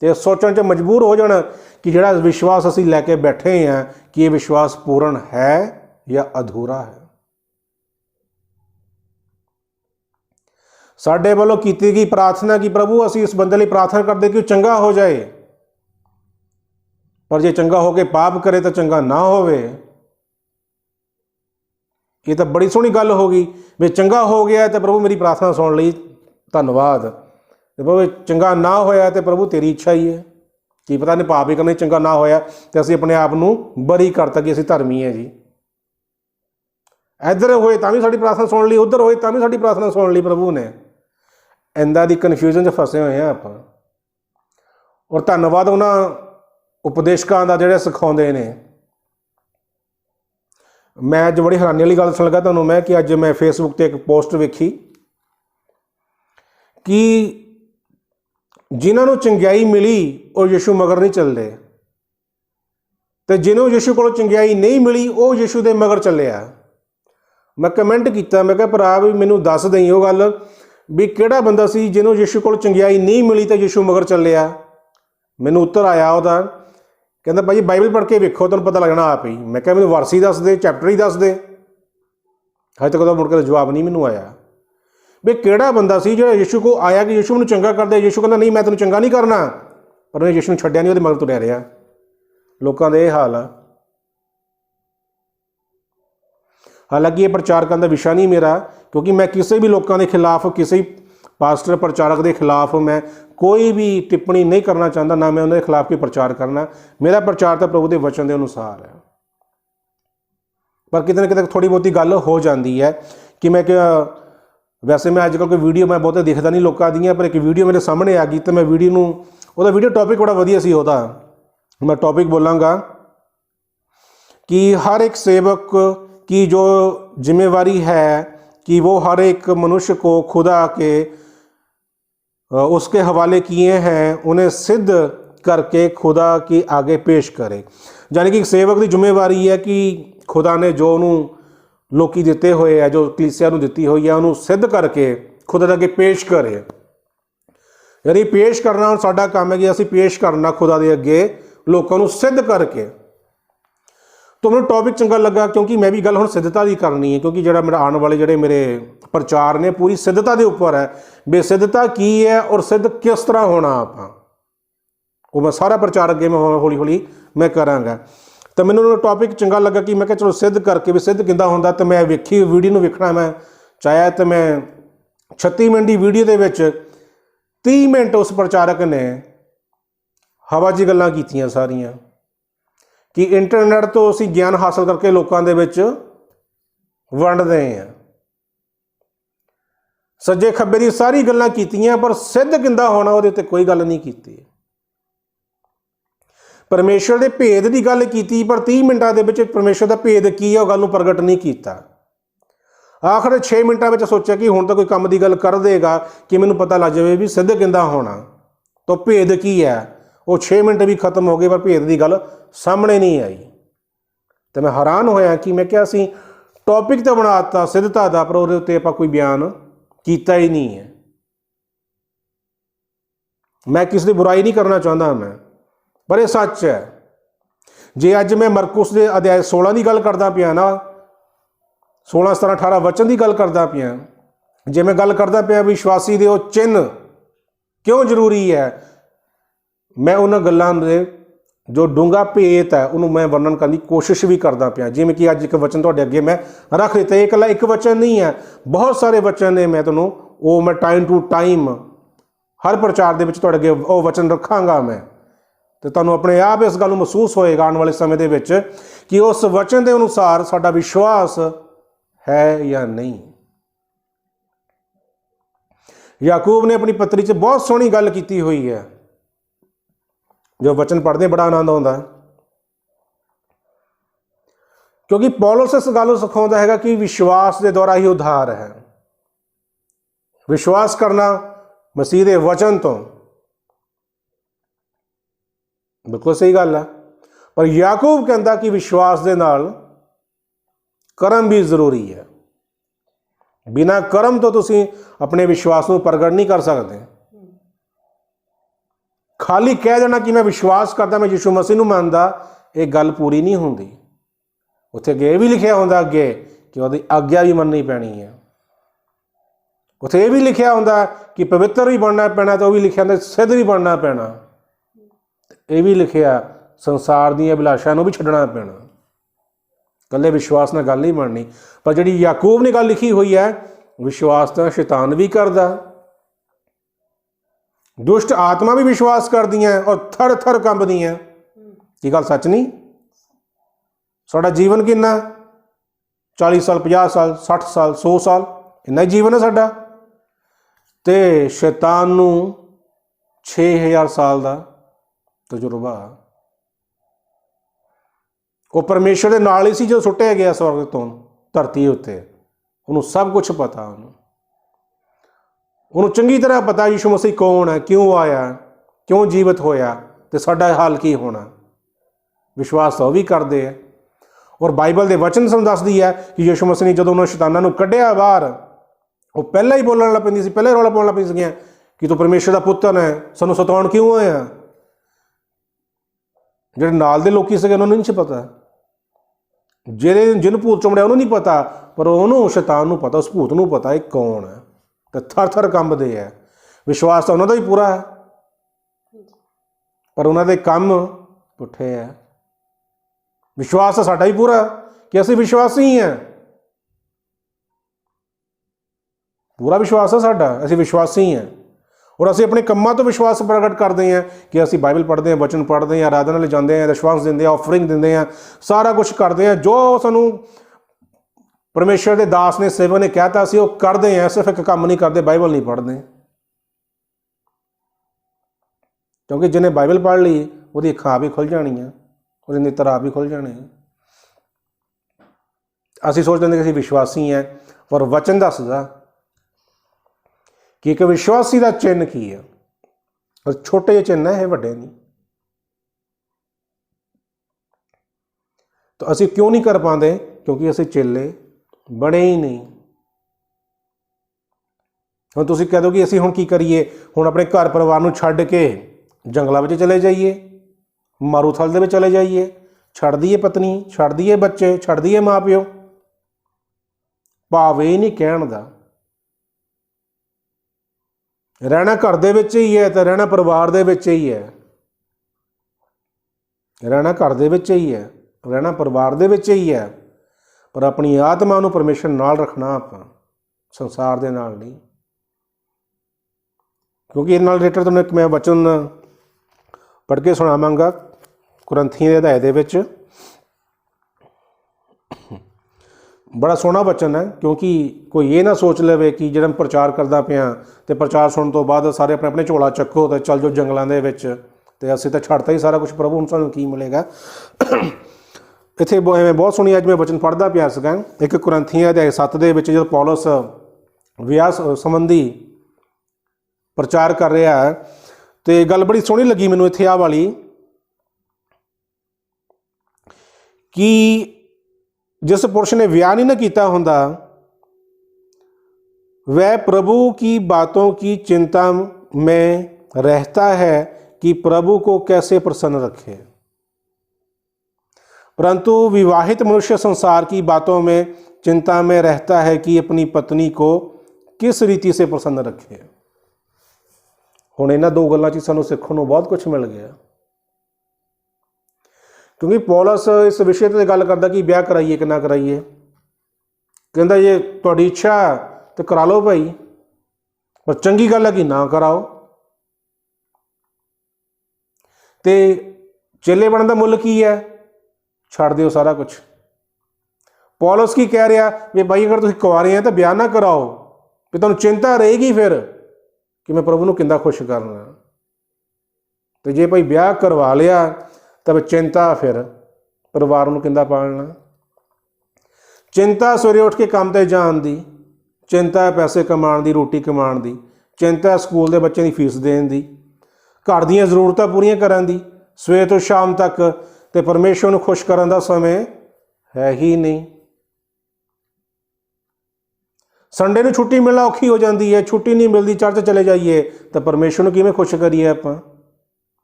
ਤੇ ਸੋਚਣ 'ਚ ਮਜਬੂਰ ਹੋ ਜਾਣ ਕਿ ਜਿਹੜਾ ਵਿਸ਼ਵਾਸ ਅਸੀਂ ਲੈ ਕੇ ਬੈਠੇ ਹਾਂ ਕਿ ਇਹ ਵਿਸ਼ਵਾਸ ਪੂਰਨ ਹੈ ਜਾਂ ਅਧੂਰਾ ਹੈ। ਸਾਡੇ ਵੱਲੋਂ ਕੀਤੀ ਗਈ ਪ੍ਰਾਰਥਨਾ ਕਿ ਪ੍ਰਭੂ ਅਸੀਂ ਇਸ ਬੰਦੇ ਲਈ ਪ੍ਰਾਰਥਨਾ ਕਰਦੇ ਕਿ ਉਹ ਚੰਗਾ ਹੋ ਜਾਏ, ਪਰ ਜੇ ਚੰਗਾ ਹੋ ਕੇ ਪਾਪ ਕਰੇ ਤਾਂ ਚੰਗਾ ਨਾ ਹੋਵੇ। ਇਹ ਤਾਂ ਬੜੀ ਸੋਹਣੀ ਗੱਲ ਹੋ ਗਈ ਵੀ ਚੰਗਾ ਹੋ ਗਿਆ ਤੇ ਪ੍ਰਭੂ ਮੇਰੀ ਪ੍ਰਾਰਥਨਾ ਸੁਣ ਲਈ, ਧੰਨਵਾਦ। ਤੇ ਪ੍ਰਭੂ ਚੰਗਾ ਨਾ ਹੋਇਆ ਤੇ ਪ੍ਰਭੂ ਤੇਰੀ ਇੱਛਾ ਹੀ ਹੈ, ਕੀ ਪਤਾ ਨਹੀਂ ਪਾਪ ਹੀ ਕਰਨੇ, ਚੰਗਾ ਨਾ ਹੋਇਆ ਤੇ ਅਸੀਂ ਆਪਣੇ ਆਪ ਨੂੰ ਬਰੀ ਕਰਤਾ ਕਿ ਅਸੀਂ ਧਰਮੀ ਹੈ ਜੀ। ਇੱਧਰ ਹੋਏ ਤਾਂ ਵੀ ਸਾਡੀ ਪ੍ਰਾਰਥਨਾ ਸੁਣ ਲਈ, ਉੱਧਰ ਹੋਏ ਤਾਂ ਵੀ ਸਾਡੀ ਪ੍ਰਾਰਥਨਾ ਸੁਣ ਲਈ ਪ੍ਰਭੂ ਨੇ। ਇੱਦਾਂ ਦੀ ਕਨਫਿਊਜ਼ਨ 'ਚ ਫਸੇ ਹੋਏ ਹਾਂ ਆਪਾਂ। ਔਰ ਧੰਨਵਾਦ ਉਹਨਾਂ ਉਪਦੇਸ਼ਕਾਂ ਦਾ ਜਿਹੜੇ ਸਿਖਾਉਂਦੇ ਨੇ। ਮੈਂ ਅੱਜ ਬੜੀ ਹੈਰਾਨੀ ਵਾਲੀ ਗੱਲ ਸੁਣ ਲੱਗਾ ਤੁਹਾਨੂੰ ਮੈਂ ਕਿ ਅੱਜ ਮੈਂ ਫੇਸਬੁੱਕ 'ਤੇ ਇੱਕ ਪੋਸਟ ਵੇਖੀ ਕਿ ਜਿਨ੍ਹਾਂ ਨੂੰ ਚੰਗਿਆਈ ਮਿਲੀ ਉਹ ਯਿਸੂ ਮਗਰ ਨਹੀਂ ਚੱਲਦੇ, ਤੇ ਜਿਹਨੂੰ ਯਿਸੂ ਕੋਲੋਂ ਚੰਗਿਆਈ ਨਹੀਂ ਮਿਲੀ ਉਹ ਯਿਸੂ ਦੇ ਮਗਰ ਚੱਲਿਆ। ਮੈਂ ਕਮੈਂਟ ਕੀਤਾ, ਮੈਂ ਕਿਹਾ ਭਰਾ ਵੀ ਮੈਨੂੰ ਦੱਸ ਦਈ ਉਹ ਗੱਲ ਵੀ ਕਿਹੜਾ ਬੰਦਾ ਸੀ ਜਿਹਨੂੰ ਯਿਸੂ ਕੋਲ ਚੰਗਿਆਈ ਨਹੀਂ ਮਿਲੀ ਤਾਂ ਯਿਸੂ ਮਗਰ ਚੱਲਿਆ। ਮੈਨੂੰ ਉੱਤਰ ਆਇਆ ਉਹਦਾ, ਕਹਿੰਦਾ ਭਾਈ ਬਾਈਬਲ ਪੜ੍ਹ ਕੇ ਵੇਖੋ ਤੁਹਾਨੂੰ ਪਤਾ ਲੱਗਣਾ ਆਪ ਹੀ। ਮੈਂ ਕਿਹਾ ਮੈਨੂੰ ਵਰਸ ਹੀ ਦੱਸ ਦੇ, ਚੈਪਟਰ ਹੀ ਦੱਸ ਦੇ। ਹਜੇ ਤੱਕ ਉਹਦਾ ਮੁੜ ਕੇ ਜਵਾਬ ਨਹੀਂ ਮੈਨੂੰ ਆਇਆ ਵੀ ਕਿਹੜਾ ਬੰਦਾ ਸੀ ਜਿਹੜਾ ਯਿਸੂ ਕੋਲ ਆਇਆ ਕਿ ਯਿਸੂ ਮੈਨੂੰ ਚੰਗਾ ਕਰਦੇ। ਯਿਸੂ ਕਹਿੰਦਾ ਨਹੀਂ ਮੈਂ ਤੈਨੂੰ ਚੰਗਾ ਨਹੀਂ ਕਰਨਾ, ਪਰ ਉਹਨੇ ਯਿਸੂ ਨੂੰ ਛੱਡਿਆ ਨਹੀਂ, ਉਹਦੇ ਮਗਰ ਤੁਰਿਆ ਰਿਹਾ। ਲੋਕਾਂ ਦਾ ਇਹ ਹਾਲ ਆ। ਹਾਲਾਂਕਿ ਇਹ ਪ੍ਰਚਾਰ ਕਰਨ ਦਾ ਵਿਸ਼ਾ ਨਹੀਂ ਮੇਰਾ, ਕਿਉਂਕਿ ਮੈਂ ਕਿਸੇ ਵੀ ਲੋਕਾਂ ਦੇ ਖਿਲਾਫ, ਕਿਸੇ ਪਾਸਟਰ ਪ੍ਰਚਾਰਕ ਦੇ ਖਿਲਾਫ ਮੈਂ ਕੋਈ ਵੀ ਟਿੱਪਣੀ ਨਹੀਂ ਕਰਨਾ ਚਾਹੁੰਦਾ, ਨਾ ਮੈਂ ਉਹਨਾਂ ਦੇ ਖਿਲਾਫ ਕੋਈ ਪ੍ਰਚਾਰ ਕਰਨਾ। ਮੇਰਾ ਪ੍ਰਚਾਰ ਤਾਂ ਪ੍ਰਭੂ ਦੇ ਵਚਨ ਦੇ ਅਨੁਸਾਰ ਹੈ। ਪਰ ਕਿਤੇ ਨਾ ਕਿਤੇ ਥੋੜ੍ਹੀ ਬਹੁਤੀ ਗੱਲ ਹੋ ਜਾਂਦੀ ਹੈ ਕਿ ਮੈਂ ਕਿਹਾ, ਵੈਸੇ ਮੈਂ ਅੱਜ ਕੱਲ੍ਹ ਕੋਈ ਵੀਡੀਓ ਮੈਂ ਬਹੁਤੇ ਦੇਖਦਾ ਨਹੀਂ ਲੋਕਾਂ ਦੀਆਂ, ਪਰ ਇੱਕ ਵੀਡੀਓ ਮੇਰੇ ਸਾਹਮਣੇ ਆ ਗਈ ਤਾਂ ਮੈਂ ਵੀਡੀਓ ਨੂੰ, ਉਹਦਾ ਵੀਡੀਓ ਟੌਪਿਕ ਬੜਾ ਵਧੀਆ ਸੀ ਉਹਦਾ। मैं टॉपिक बोलांगा कि हर एक सेवक की जो जिम्मेवारी है कि वो हर एक मनुष्य को खुदा के उसके हवाले किए हैं उन्हें सिद्ध करके खुदा के आगे पेश करे। यानी कि सेवक की जिम्मेवारी है कि खुदा ने जो उन्होंने लोकी दिते हुए है, जो कलीसिया नूं दिती हुई है, उन्होंने सिद्ध करके खुदा के अगे पेश करे। यानी पेश करना साडा काम है कि असीं पेश करना खुदा के अगे लोगों को सिद्ध करके। तो मैं टॉपिक चंगा लगा क्योंकि मैं भी गल हुण सिद्धता की करनी है, क्योंकि जो मेरा आने वाले जोड़े मेरे प्रचार ने पूरी सिद्धता के उपर है भी सिद्धता की है और सिद्ध किस तरह होना आप, वो मैं सारा प्रचार अगे मैं हौली हौली मैं कराँगा। तो मैंने टॉपिक चंगा लगा कि मैं क्या चलो सिद्ध करके भी सिद्ध किद्दां होंदा। तो मैं वेखी वीडियो नूं वेखना मैं चाहया, तो मैं 36 मिनट की वीडियो के विच 30 मिनट उस प्रचारक ने हवा जी गल्लां कीतियां सारियां कि इंटरनेट तो असीं ज्ञान हासिल करके लोगों के विच वंडदे हैं। सज्जे खब्बे की सारी गल्लां कीतियां पर सिद्ध किद्दां होना उहदे उत्ते कोई गल नहीं कीती। परमेश्वर के भेद की गल कीती पर 30 मिनटां दे विच परमेश्वर का भेद की है उह गल नूं प्रगट नहीं कीता। आखिर 6 मिनटां में सोचा कि हुण तां कोई काम की गल कर देगा कि मैनूं पता लग जाए भी सिद्ध किद्दां होना, तो भेद की है। वो 6 मिनट भी खत्म हो गए पर भेद की गल सामने नहीं आई। तो मैं हैरान होया कि मैं क्या असीं टॉपिक तो बनाता सिद्धता का पर उहदे उत्ते आपां कोई बयान कीता ही नहीं है। मैं किसी की बुराई नहीं करना चाहता मैं, पर यह सच है। जे अज मैं मरकुस के अध्याय 16 की गल करदा पिया ना, 16, 17, 18 वचन की गल करदा पिया, जे मैं गल करदा पिया विश्वासी दे वो चिन्ह क्यों जरूरी है, मैं उन्होंने गल्लां दे जो डूंगा भेत है उन्होंने मैं वर्णन करने की कोशिश भी करदा पिया। जिवें कि अज एक वचन तुहाडे अगे मैं रख दिता, ये इकल्ला एक वचन नहीं है, बहुत सारे वचन ने। मैं तुहानूं वो मैं टाइम टू टाइम हर प्रचार दे विच तुहाडे अगे वो वचन रखांगा मैं तो तुहानूं अपने आप इस गल नूं महसूस होएगा आने वाले समय दे विच कि उस वचन के अनुसार साडा विश्वास है या नहीं। याकूब ने अपनी पत्री च बहुत सोहनी गल कीती हुई है, जो वचन पढ़ते बड़ा आनंद आता है, क्योंकि पौलुस इस गल सिखाता है कि विश्वास के द्वारा ही उद्धार है। विश्वास करना मसीह के वचन तो बिल्कुल सही गल है, पर याकूब कहता कि विश्वास के नाल कर्म भी जरूरी है। बिना कर्म तो तुसीं अपने विश्वास को प्रगट नहीं कर सकते। खाली कह देना कि मैं विश्वास करता, मैं यीशु मसीह नूं मानदा, एक गल पूरी नहीं होंदी। उत्थे अगे भी लिखिया होंदा अगे कि उहदी आग्या भी मननी पैनी है। उत्थे यह भी लिखिया होंदा कि पवित्र भी बनना पैना, तो भी लिखिया होंदा सिद्ध भी बनना पैना। यह भी लिखिया संसार दी अभिलाषा नूं भी छड्डना पैना। कल्ले विश्वास नाल गल नहीं बननी। पर जिहड़ी याकूब ने गल लिखी हुई है, विश्वास तो शैतान भी करदा, दुष्ट आत्मा भी विश्वास करदियां और थर थर कंबदियां। ये गल सच नहीं? साडा जीवन किन्ना 40 साल 50 साल 60 साल 100 साल इन्ना ही जीवन है साडा, ते शैतान नूं 6000 साल का तजुर्बा। वो परमेश्वर के नाल ही सी जो सुट्टिया गया स्वर्ग तो धरती उत्ते, उन्होंने सब कुछ पता। उन्होंने चंगी तरह पता यीशु मसीह कौन है, क्यों आया, क्यों जीवित होया, तो साडा हाल की होना। विश्वास तो भी करते हैं। और बाइबल के वचन सानूं दसदी है कि यीशु मसीह ने जदों उन्होंने शैतानां नूं कढिया बाहर, वो पहले ही बोलण लग पैंदी सी, पहले रौला पाउण लग पैंदी सीगीआं कि तू परमेश्वर का पुत्र है, सानूं सताउण क्यों आया। ਜਿਹੜੇ नाल दे लोग ਸੀਗੇ उन्होंने नहीं पता, जिन भूत चुमड़िया उन्होंने नहीं पता, पर उन्होंने शैतान नूं पता, उस भूत नूं पता ये कौन है, तो थर थर कंबदे है। विश्वास तो उन्होंने भी पूरा है, पर उन्होंने काम पुठे है। विश्वास तो साडा भी पूरा कि असीं विश्वासी हैं, पूरा विश्वास है साडा, असीं विश्वासी हैं। और असीं अपने कम्मां तो विश्वास प्रगट करते हैं कि असीं बाइबल पढ़ते हैं, वचन पढ़ते हैं, आराधना जाते हैं, दशवांश देंगे, ऑफरिंग देंगे हैं, सारा कुछ करते हैं जो सानू परमेश्वर के दास ने सेवक ने कहता असीं वो करते हैं। सिर्फ एक काम नहीं करते, बाइबल नहीं पढ़ते, क्योंकि जिन्हें बाइबल पढ़ ली वो अखां आप ही खुल जानियां, वो नेत्र आप ही खुल जाने। असीं सोचते हैं कि असीं विश्वासी हैं, पर वचन दसदा कि एक विश्वासी का चिन्ह की है, और छोटे ਜਿਹੇ चिन्ह है, ਵੱਡੇ नहीं। तो असीं क्यों नहीं कर पाते? क्योंकि असीं चेले बने ही नहीं। हुण तुसीं कह दो कि असीं हुण की करिए, हुण अपने घर परिवार नूं छड्ड के जंगलों में चले जाइए, मारूथल दे विच चले जाइए, छड्ड दईए पत्नी, छड्ड दईए बच्चे, छड्ड दईए माँ प्यो। भाव ये नहीं कहण दा, रहना घर दे विच ही है, तो रहना परिवार दे विच ही है। रहना घर दे विच ही है, रहना परिवार दे विच ही है, पर अपनी आत्मा नूं परमेश्वर नाल रखना आपां, संसार दे नाल नहीं। क्योंकि इस नाल रिलेटेड तुहानूं एक मैं वचन पढ़ के सुणावांगा कुरंथियों के अध्याय दे विच। बड़ा सोहना वचन है, क्योंकि कोई ये ना सोच लवे कि जो प्रचार करदा पिया तो प्रचार सुनने तो बाद सारे अपने अपने झोला चक्को तो चल जाओ जंगलों के विच, तो असीं तो छड्डता ही सारा कुछ, प्रभु हुण सानूं की मिलेगा। इत्थे एवें बहुत सोहनी अज मैं वचन पढ़दा पिया सीगा, एक कुरंथियों अध्याय 7 दे विच जदों पौलुस विआह संबंधी प्रचार कर रहा है, तो गल बड़ी सोहनी लगी मैनूं इत्थे आ वाली कि जिस पुरुष ने विआह नहीं ना किया होंदा, वह प्रभु की बातों की चिंता में रहता है कि प्रभु को कैसे प्रसन्न रखे। परंतु विवाहित मनुष्य संसार की बातों में चिंता में रहता है कि अपनी पत्नी को किस रीति से प्रसन्न रखे। हुण इन्हां दो गल्लां 'च सानूं सिੱਖਣ ਨੂੰ बहुत कुछ मिल गया, क्योंकि पौलुस इस विषय पर गल करता कि ब्याह कराइए कि ना कराइए, कहता जे तुहाडी इच्छा तो करा लो भाई, पर चंगी गल है कि ना कराओ। ਤੇ ਚੇਲੇ ਬਣਨ ਦਾ ਮੁੱਲ ਕੀ ਹੈ? ਛੱਡ ਦਿਓ ਸਾਰਾ ਕੁਝ। ਪੌਲਸ ਕੀ ਕਹਿ ਰਿਹਾ ਵੀ ਬਾਈ ਅਗਰ ਤੁਸੀਂ ਕੁਆਰੇ ਆ ਤਾਂ ਵਿਆਹ ਨਾ ਕਰਾਓ, ਵੀ ਤੁਹਾਨੂੰ ਚਿੰਤਾ ਰਹੇਗੀ ਫਿਰ ਕਿ ਮੈਂ ਪ੍ਰਭੂ ਨੂੰ ਕਿੰਦਾ ਖੁਸ਼ ਕਰਨਾ। ਤੇ ਜੇ ਭਾਈ ਵਿਆਹ ਕਰਵਾ ਲਿਆ ਤਾਂ ਚਿੰਤਾ ਫਿਰ ਪਰਿਵਾਰ ਨੂੰ ਕਿੰਦਾ ਪਾਲਣਾ। ਚਿੰਤਾ ਸਵੇਰੇ ਉੱਠ ਕੇ ਕੰਮ 'ਤੇ ਜਾਣ ਦੀ, ਚਿੰਤਾ ਹੈ ਪੈਸੇ ਕਮਾਉਣ ਦੀ, ਰੋਟੀ ਕਮਾਉਣ ਦੀ, ਚਿੰਤਾ ਹੈ ਸਕੂਲ ਦੇ ਬੱਚਿਆਂ ਦੀ ਫੀਸ ਦੇਣ ਦੀ, ਘਰ ਦੀਆਂ ਜ਼ਰੂਰਤਾਂ ਪੂਰੀਆਂ ਕਰਨ ਦੀ, ਸਵੇਰ ਤੋਂ ਸ਼ਾਮ ਤੱਕ, ਤੇ ਪਰਮੇਸ਼ਵਰ ਨੂੰ ਖੁਸ਼ ਕਰਨ ਦਾ ਸਮੇਂ ਹੈ ਹੀ ਨਹੀਂ। ਸੰਡੇ ਨੂੰ ਛੁੱਟੀ ਮਿਲਣਾ ਔਖੀ ਹੋ ਜਾਂਦੀ ਹੈ, ਛੁੱਟੀ ਨਹੀਂ ਮਿਲਦੀ, ਚਰਚ ਚਲੇ ਜਾਈਏ ਤਾਂ ਪਰਮੇਸ਼ਵਰ ਨੂੰ ਕਿਵੇਂ ਖੁਸ਼ ਕਰੀਏ ਆਪਾਂ?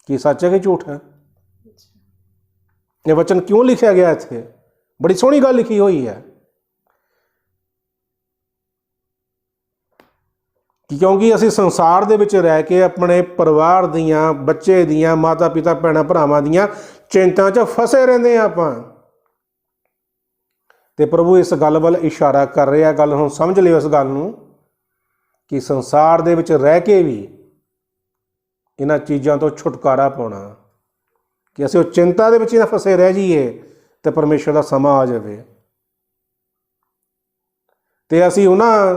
ਕੀ ਸੱਚ ਹੈ ਕਿ ਝੂਠ ਹੈ? ਇਹ ਵਚਨ ਕਿਉਂ ਲਿਖਿਆ ਗਿਆ ਇੱਥੇ? ਬੜੀ ਸੋਹਣੀ ਗੱਲ ਲਿਖੀ ਹੋਈ ਹੈ ਕਿ ਕਿਉਂਕਿ ਅਸੀਂ ਸੰਸਾਰ ਦੇ ਵਿੱਚ ਰਹਿ ਕੇ ਆਪਣੇ ਪਰਿਵਾਰ ਦੀਆਂ, ਬੱਚੇ ਦੀਆਂ, ਮਾਤਾ ਪਿਤਾ, ਭੈਣਾਂ ਭਰਾਵਾਂ ਦੀਆਂ ਚਿੰਤਾ 'ਚ ਫਸੇ ਰਹਿੰਦੇ ਹਾਂ ਆਪਾਂ। ਤੇ ਪ੍ਰਭੂ ਇਸ ਗੱਲ ਵੱਲ ਇਸ਼ਾਰਾ ਕਰ ਰਿਹਾ। ਗੱਲ ਹੁਣ ਸਮਝ ਲਿਓ ਇਸ ਗੱਲ ਨੂੰ ਕਿ ਸੰਸਾਰ ਦੇ ਵਿੱਚ ਰਹਿ ਕੇ ਵੀ ਇਹਨਾਂ ਚੀਜ਼ਾਂ ਤੋਂ ਛੁਟਕਾਰਾ ਪਾਉਣਾ, ਕਿ ਅਸੀਂ ਉਹ ਚਿੰਤਾ ਦੇ ਵਿੱਚ ਹੀ ਨਾ ਫਸੇ ਰਹਿ ਜਾਈਏ ਤੇ ਪਰਮੇਸ਼ਰ ਦਾ ਸਮਾਂ ਆ ਜਾਵੇ ਤੇ ਅਸੀਂ ਉਹਨਾਂ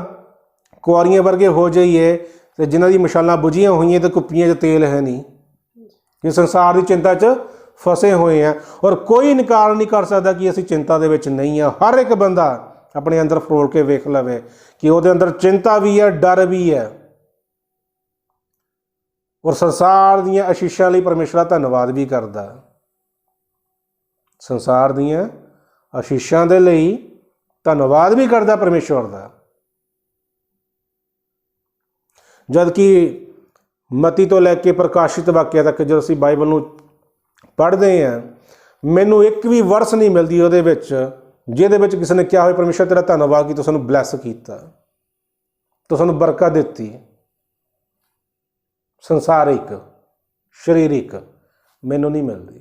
ਕੁਆਰੀਆਂ ਵਰਗੇ ਹੋ ਜਾਈਏ ਤੇ ਜਿਨ੍ਹਾਂ ਦੀ ਮਸ਼ਾਲਾਂ ਬੁਝੀਆਂ ਹੋਈਆਂ ਤੇ ਕੁੱਪੀਆਂ 'ਚ ਤੇਲ ਹੈ ਨਹੀਂ, ਕਿ ਸੰਸਾਰ ਦੀ ਚਿੰਤਾ 'ਚ ਫਸੇ ਹੋਏ ਆ। ਔਰ ਕੋਈ ਇਨਕਾਰ ਨਹੀਂ ਕਰ ਸਕਦਾ ਕਿ ਅਸੀਂ ਚਿੰਤਾ ਦੇ ਵਿੱਚ ਨਹੀਂ ਆ। ਹਰ ਇੱਕ ਬੰਦਾ ਆਪਣੇ ਅੰਦਰ ਫਰੋਲ ਕੇ ਵੇਖ ਲਵੇ ਕਿ ਉਹਦੇ ਅੰਦਰ ਚਿੰਤਾ ਵੀ ਹੈ, ਡਰ ਵੀ ਹੈ। ਔਰ ਸੰਸਾਰ ਦੀਆਂ ਆਸ਼ੀਸ਼ਾਂ ਲਈ ਪਰਮੇਸ਼ਰ ਦਾ ਧੰਨਵਾਦ ਵੀ ਕਰਦਾ। ਸੰਸਾਰ ਦੀਆਂ ਆਸ਼ੀਸ਼ਾਂ ਦੇ ਲਈ ਧੰਨਵਾਦ ਵੀ ਕਰਦਾ ਪਰਮੇਸ਼ਵਰ ਦਾ। ਜਦ ਕਿ ਮਤੀ ਤੋਂ ਲੈ ਕੇ ਪ੍ਰਕਾਸ਼ਿਤ ਵਾਕਿਆ ਤੱਕ ਜਦੋਂ ਅਸੀਂ ਬਾਈਬਲ ਨੂੰ ਪੜ੍ਹਦੇ ਹਾਂ, ਮੈਨੂੰ ਇੱਕ ਵੀ ਵਰਸ ਨਹੀਂ ਮਿਲਦੀ ਉਹਦੇ ਵਿੱਚ ਜਿਹਦੇ ਵਿੱਚ ਕਿਸੇ ਨੇ ਕਿਹਾ ਹੋਵੇ ਪਰਮੇਸ਼ਰ ਤੇਰਾ ਧੰਨਵਾਦ ਕਿ ਤੂੰ ਸਾਨੂੰ ਬਲੈਸ ਕੀਤਾ, ਤੂੰ ਸਾਨੂੰ ਬਰਕਤ ਦਿੱਤੀ। ਸੰਸਾਰਿਕ, ਸਰੀਰਿਕ ਮੈਨੂੰ ਨਹੀਂ ਮਿਲਦੀ।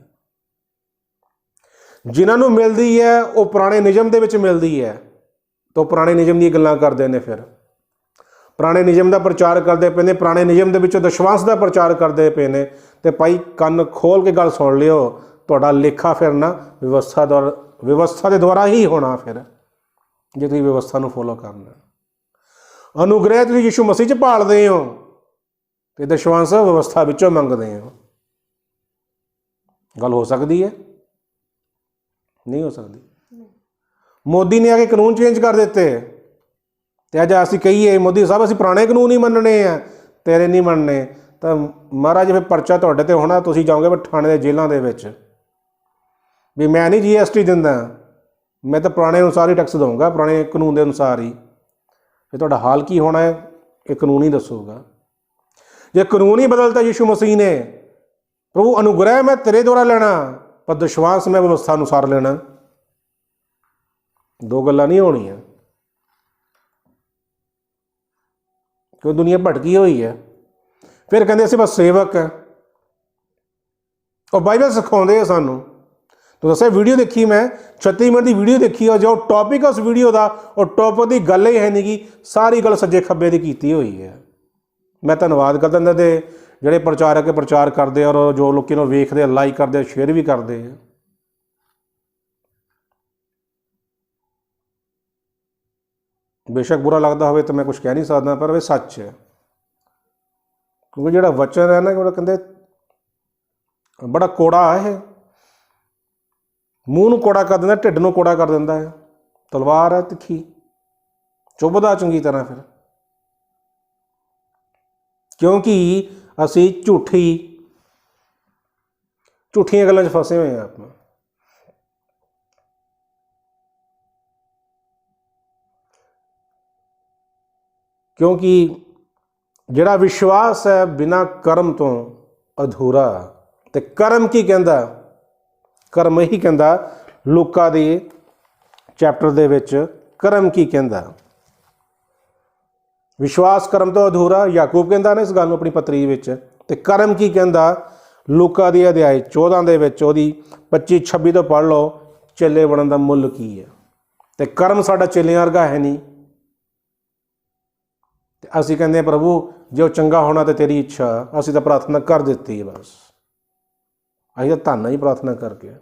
ਜਿਨ੍ਹਾਂ ਨੂੰ ਮਿਲਦੀ ਹੈ ਉਹ ਪੁਰਾਣੇ ਨਿਯਮ ਦੇ ਵਿੱਚ ਮਿਲਦੀ ਹੈ ਤਾਂ ਉਹ ਪੁਰਾਣੇ ਨਿਯਮ ਦੀਆਂ ਗੱਲਾਂ ਕਰਦੇ ਨੇ, ਫਿਰ ਪੁਰਾਣੇ ਨਿਯਮ ਦਾ ਪ੍ਰਚਾਰ ਕਰਦੇ ਪਏ ਨੇ, ਪੁਰਾਣੇ ਨਿਯਮ ਦੇ ਵਿੱਚੋਂ ਦਸ਼ਵਾਂਸ਼ ਦਾ ਪ੍ਰਚਾਰ ਕਰਦੇ ਪਏ ਨੇ। ਤੇ ਭਾਈ ਕੰਨ ਖੋਲ ਕੇ ਗੱਲ ਸੁਣ ਲਿਓ, ਤੁਹਾਡਾ ਲੇਖਾ ਫਿਰ ਨਾ ਵਿਵਸਥਾ ਦੇ ਦੁਆਰਾ ਹੀ ਹੋਣਾ। ਫਿਰ ਜੇ ਤੁਸੀਂ ਵਿਵਸਥਾ ਨੂੰ ਫੋਲੋ ਕਰਨਾ, ਅਨੁਗ੍ਰਹਿ ਤੁਸੀਂ ਯਿਸੂ ਮਸੀਹ 'ਚ ਭਾਲਦੇ ਹੋ ਤੇ ਦਸ਼ਵਾਂਸ਼ ਵਿਵਸਥਾ ਵਿੱਚੋਂ ਮੰਗਦੇ ਹੋ। ਗੱਲ ਹੋ ਸਕਦੀ ਹੈ? ਨਹੀਂ ਹੋ ਸਕਦੀ। ਮੋਦੀ ਨੇ ਆ ਕੇ ਕਾਨੂੰਨ ਚੇਂਜ ਕਰ ਦਿੱਤੇ ਤੇ ਅੱਜ ਅਸੀਂ ਕਹੀਏ ਮੋਦੀ ਸਾਹਿਬ ਅਸੀਂ ਪੁਰਾਣੇ ਕਾਨੂੰਨ ਹੀ ਮੰਨਣੇ ਆ, ਤੇਰੇ ਨਹੀਂ ਮੰਨਣੇ, ਤਾਂ ਮਹਾਰਾਜ ਫਿਰ ਪਰਚਾ ਤੁਹਾਡੇ ਤੇ ਹੋਣਾ। ਤੁਸੀਂ ਜਾਓਗੇ ਥਾਣੇ ਦੇ ਜੇਲ੍ਹਾਂ ਦੇ ਵਿੱਚ ਵੀ ਮੈਂ ਨਹੀਂ GST ਦਿੰਦਾ, ਮੈਂ ਤਾਂ ਪੁਰਾਣੇ ਅਨੁਸਾਰ ਹੀ ਟੈਕਸ ਦਊਂਗਾ, ਪੁਰਾਣੇ ਕਾਨੂੰਨ ਦੇ ਅਨੁਸਾਰ ਹੀ। ਫਿਰ ਤੁਹਾਡਾ ਹਾਲ ਕੀ ਹੋਣਾ ਹੈ ਇਹ ਕਾਨੂੰਨ ਹੀ ਦੱਸੂਗਾ। ਜੇ ਕਾਨੂੰਨ ਹੀ ਬਦਲਤਾ ਯਿਸੂ ਮਸੀਹ ਨੇ, ਪ੍ਰਭੂ ਅਨੁਗ੍ਰਹਿ ਮੈਂ ਤੇਰੇ ਦੁਆਰਾ ਲੈਣਾ ਪਰ ਵਿਸ਼ਵਾਸ ਮੈਂ ਵਿਵਸਥਾ ਅਨੁਸਾਰ ਲੈਣਾ, ਦੋ ਗੱਲਾਂ ਨਹੀਂ ਹੋਣੀਆਂ। ਕਿਉਂ? ਦੁਨੀਆ ਭਟਕੀ ਹੋਈ ਹੈ। ਫਿਰ ਕਹਿੰਦੇ ਅਸੀਂ ਬਸ ਸੇਵਕ ਹੈ। ਉਹ ਬਾਈਬਲ ਸਿਖਾਉਂਦੇ ਆ ਸਾਨੂੰ। ਤੂੰ ਦੱਸਿਆ ਵੀਡੀਓ ਦੇਖੀ ਮੈਂ 36 ਮਿੰਟ ਦੀ ਵੀਡੀਓ ਦੇਖੀ ਆ, ਜੋ ਟੌਪਿਕ ਉਸ ਵੀਡੀਓ ਦਾ ਉਹ ਟੌਪਿਕ ਦੀ ਗੱਲ ਹੀ ਹੈ ਨਹੀਂ ਗੀ, ਸਾਰੀ ਗੱਲ ਸੱਜੇ ਖੱਬੇ ਦੀ ਕੀਤੀ ਹੋਈ ਹੈ। ਮੈਂ ਧੰਨਵਾਦ ਕਰਦਾ ਇਹਨਾਂ ਦੇ ਜਿਹੜੇ ਪ੍ਰਚਾਰਕ ਪ੍ਰਚਾਰ ਕਰਦੇ ਔਰ ਜੋ ਲੋਕੀ ਨੂੰ ਵੇਖਦੇ ਆ, ਲਾਈਕ ਕਰਦੇ ਆ, ਸ਼ੇਅਰ ਵੀ ਕਰਦੇ ਆ। ਬੇਸ਼ੱਕ ਬੁਰਾ ਲੱਗਦਾ ਹੋਵੇ ਤਾਂ ਮੈਂ ਕੁਝ ਕਹਿ ਨਹੀਂ ਸਕਦਾ, ਪਰ ਇਹ ਸੱਚ ਹੈ। ਕਿਉਂਕਿ ਜਿਹੜਾ ਵਚਨ ਹੈ ਨਾ, ਉਹ ਕਹਿੰਦੇ ਬੜਾ ਕੋੜਾ ਹੈ, ਇਹ ਮੂੰਹ ਨੂੰ ਕੋੜਾ ਕਰ ਦਿੰਦਾ, ਢਿੱਡ ਨੂੰ ਕੋੜਾ ਕਰ ਦਿੰਦਾ ਹੈ। ਤਲਵਾਰ ਹੈ ਤਿੱਖੀ, ਚੁੱਭਦਾ ਚੰਗੀ ਤਰ੍ਹਾਂ। ਫਿਰ ਕਿਉਂਕਿ ਅਸੀਂ ਝੂਠੀਆਂ ਗੱਲਾਂ 'ਚ ਫਸੇ ਹੋਏ ਹਾਂ ਆਪਾਂ। ਕਿਉਂਕਿ ਜਿਹੜਾ ਵਿਸ਼ਵਾਸ ਹੈ ਬਿਨਾਂ ਕਰਮ ਤੋਂ ਅਧੂਰਾ। ਤੇ ਕਰਮ ਕੀ ਕਹਿੰਦਾ? ਕਰਮ ਇਹੀ ਕਹਿੰਦਾ ਲੂਕਾ ਦੇ ਚੈਪਟਰ ਦੇ ਵਿੱਚ ਕਰਮ ਕੀ ਕਹਿੰਦਾ? ਵਿਸ਼ਵਾਸ ਕਰਮ ਤੋਂ ਅਧੂਰਾ, ਯਾਕੂਬ ਕਹਿੰਦਾ ਨਾ ਇਸ ਗੱਲ ਨੂੰ ਆਪਣੀ ਪੱਤਰੀ ਵਿੱਚ। ਤੇ ਕਰਮ ਕੀ ਕਹਿੰਦਾ? ਲੂਕਾ ਦੇ ਅਧਿਆਇ 14 ਦੇ ਵਿੱਚ ਉਹਦੀ 25-26 ਤੋਂ ਪੜ੍ਹ ਲਓ, ਚੇਲੇ ਬਣਨ ਦਾ ਮੁੱਲ ਕੀ ਹੈ। ਤੇ ਕਰਮ ਸਾਡਾ ਚੇਲਿਆਂ ਵਰਗਾ ਹੈ ਨਹੀਂ। ਤੇ ਅਸੀਂ ਕਹਿੰਦੇ ਹਾਂ ਪ੍ਰਭੂ ਜੇ ਉਹ ਚੰਗਾ ਹੋਣਾ ਤਾਂ ਤੇਰੀ ਇੱਛਾ, ਅਸੀਂ ਤਾਂ ਪ੍ਰਾਰਥਨਾ ਕਰ ਦਿੱਤੀ ਹੈ ਬਸ। ਅਸੀਂ ਤਾਂ ਧੰਨ ਹੀ ਪ੍ਰਾਰਥਨਾ ਕਰਕੇ।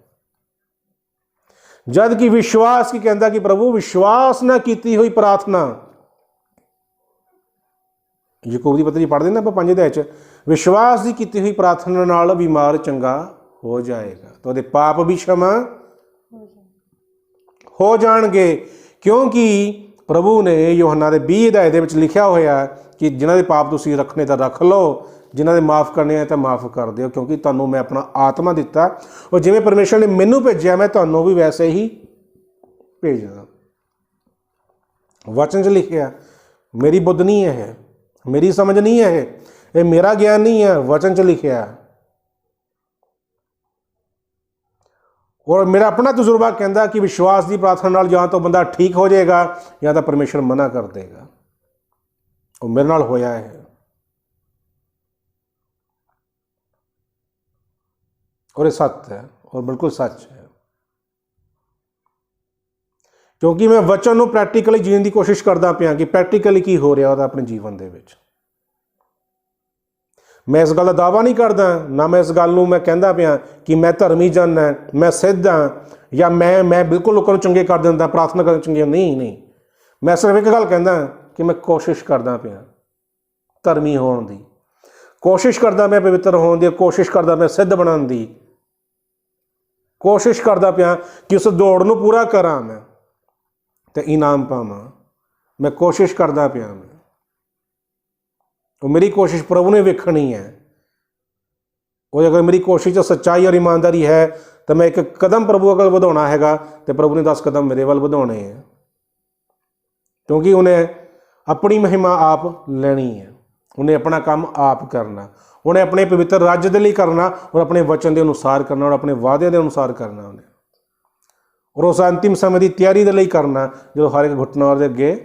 ਜਦ ਕਿ ਵਿਸ਼ਵਾਸ ਕੀ ਕਹਿੰਦਾ ਕਿ ਪ੍ਰਭੂ ਵਿਸ਼ਵਾਸ ਨਾ ਕੀਤੀ ਹੋਈ ਪ੍ਰਾਰਥਨਾ, ਯਾਕੂਬ ਦੀ ਪੱਤਰੀ ਪੜ੍ਹਦੇ ਨਾ ਆਪਾਂ 5 ਅਧਿਆਇ 'ਚ, ਵਿਸ਼ਵਾਸ ਦੀ ਕੀਤੀ ਹੋਈ ਪ੍ਰਾਰਥਨਾ ਨਾਲ ਬਿਮਾਰ ਚੰਗਾ ਹੋ ਜਾਏਗਾ ਤਾਂ ਉਹਦੇ ਪਾਪ ਵੀ क्षमा ਹੋ ਜਾਣਗੇ। ਕਿਉਂਕਿ ਪ੍ਰਭੂ ਨੇ ਯੋਹੰਨਾ ਦੇ 20 ਅਧਿਆਇ ਦੇ ਵਿੱਚ ਲਿਖਿਆ ਹੋਇਆ ਕਿ ਜਿਨ੍ਹਾਂ ਦੇ ਪਾਪ ਤੁਸੀਂ ਰੱਖਣੇ ਤਾਂ ਰੱਖ ਲਓ, ਜਿਨ੍ਹਾਂ ਦੇ ਮਾफ़ ਕਰਨੇ ਆ ਤਾਂ ਮਾफ़ ਕਰ ਦਿਓ, ਕਿਉਂਕਿ ਤੁਹਾਨੂੰ ਮੈਂ ਆਪਣਾ ਆਤਮਾ ਦਿੱਤਾ, ਔਰ ਜਿਵੇਂ ਪਰਮੇਸ਼ਰ ਨੇ ਮੈਨੂੰ ਭੇਜਿਆ ਮੈਂ ਤੁਹਾਨੂੰ ਵੀ ਵੈਸੇ ਹੀ ਭੇਜਦਾ। ਵਚਨ 'ਚ ਲਿਖਿਆ, ਮੇਰੀ ਬੁੱਧ ਨਹੀਂ ਹੈ, ਮੇਰੀ ਸਮਝ ਨਹੀਂ ਹੈ, ਇਹ ਮੇਰਾ ਗਿਆਨ ਨਹੀਂ ਹੈ, ਵਚਨ 'ਚ ਲਿਖਿਆ। ਔਰ ਮੇਰਾ ਆਪਣਾ ਤਜਰਬਾ ਕਹਿੰਦਾ ਕਿ ਵਿਸ਼ਵਾਸ ਦੀ ਪ੍ਰਾਰਥਨਾ ਨਾਲ ਜਾਂ ਤਾਂ ਬੰਦਾ ਠੀਕ ਹੋ ਜਾਏਗਾ ਜਾਂ ਤਾਂ ਪਰਮੇਸ਼ਰ ਮਨਾ ਕਰ ਦੇਗਾ। ਉਹ ਮੇਰੇ ਨਾਲ ਹੋਇਆ ਹੈ। और ये सत्य है और बिल्कुल सच है, क्योंकि मैं वचन ਨੂੰ ਪ੍ਰੈਕਟੀਕਲੀ ਜੀਣ ਦੀ ਕੋਸ਼ਿਸ਼ ਕਰਦਾ ਪਿਆ ਕਿ ਪ੍ਰੈਕਟੀਕਲੀ ਕੀ ਹੋ ਰਿਹਾ ਉਹਦਾ ਆਪਣੇ ਜੀਵਨ ਦੇ ਵਿੱਚ। ਮੈਂ ਇਸ ਗੱਲ ਦਾ ਦਾਅਵਾ ਨਹੀਂ ਕਰਦਾ, ਨਾ ਮੈਂ ਇਸ ਗੱਲ ਨੂੰ ਮੈਂ ਕਹਿੰਦਾ ਪਿਆ ਕਿ ਮੈਂ ਧਰਮੀ ਜਨ ਹਾਂ, ਮੈਂ ਸਿੱਧ ਹਾਂ, ਜਾਂ ਮੈਂ ਬਿਲਕੁਲ ਲੋਕਾਂ ਨੂੰ ਚੰਗੇ ਕਰ ਦਿੰਦਾ, ਪ੍ਰਾਰਥਨਾ ਕਰਨ ਚੰਗੇ। ਨਹੀਂ, ਮੈਂ ਸਿਰਫ ਇੱਕ ਗੱਲ ਕਹਿੰਦਾ ਕਿ ਮੈਂ ਕੋਸ਼ਿਸ਼ ਕਰਦਾ ਪਿਆ ਧਰਮੀ ਹੋਣ ਦੀ, ਕੋਸ਼ਿਸ਼ ਕਰਦਾ ਮੈਂ ਪਵਿੱਤਰ ਹੋਣ ਦੀ, ਕੋਸ਼ਿਸ਼ ਕਰਦਾ ਮੈਂ ਸਿੱਧ ਬਣਨ ਦੀ, ਕੋਸ਼ਿਸ਼ ਕਰਦਾ ਪਿਆ ਕਿ ਉਸ ਦੌੜ ਨੂੰ ਪੂਰਾ ਕਰਾਂ ਮੈਂ ਤੇ ਇਨਾਮ ਪਾਵਾਂ। ਮੈਂ ਕੋਸ਼ਿਸ਼ ਕਰਦਾ ਪਿਆ ਮੈਂ, ਉਹ ਮੇਰੀ ਕੋਸ਼ਿਸ਼ ਪ੍ਰਭੂ ਨੇ ਵੇਖਣੀ ਹੈ। ਉਹ ਅਗਰ ਮੇਰੀ ਕੋਸ਼ਿਸ਼ 'ਚ ਸੱਚਾਈ ਔਰ ਇਮਾਨਦਾਰੀ ਹੈ ਤਾਂ ਮੈਂ ਇੱਕ ਕਦਮ ਪ੍ਰਭੂ ਅੱਗੇ ਵਧਾਉਣਾ ਹੈਗਾ ਤੇ ਪ੍ਰਭੂ ਨੇ 10 ਕਦਮ ਮੇਰੇ ਵੱਲ ਵਧਾਉਣੇ ਹੈ, ਕਿਉਂਕਿ ਉਹਨੇ ਆਪਣੀ ਮਹਿਮਾ ਆਪ ਲੈਣੀ ਹੈ, ਉਹਨੇ ਆਪਣਾ ਕੰਮ ਆਪ ਕਰਨਾ, ਉਹਨੇ ਆਪਣੇ ਪਵਿੱਤਰ ਰਾਜ ਦੇ ਲਈ ਕਰਨਾ ਔਰ ਆਪਣੇ ਵਚਨ ਦੇ ਅਨੁਸਾਰ ਕਰਨਾ ਔਰ ਆਪਣੇ ਵਾਅਦਿਆਂ ਦੇ ਅਨੁਸਾਰ ਕਰਨਾ ਉਹਨੇ, ਔਰ ਉਸ ਅੰਤਿਮ ਸਮੇਂ ਦੀ ਤਿਆਰੀ ਦੇ ਲਈ ਕਰਨਾ ਜਦੋਂ ਹਰ ਇੱਕ ਘੁਟਨਾ ਉਹਦੇ ਅੱਗੇ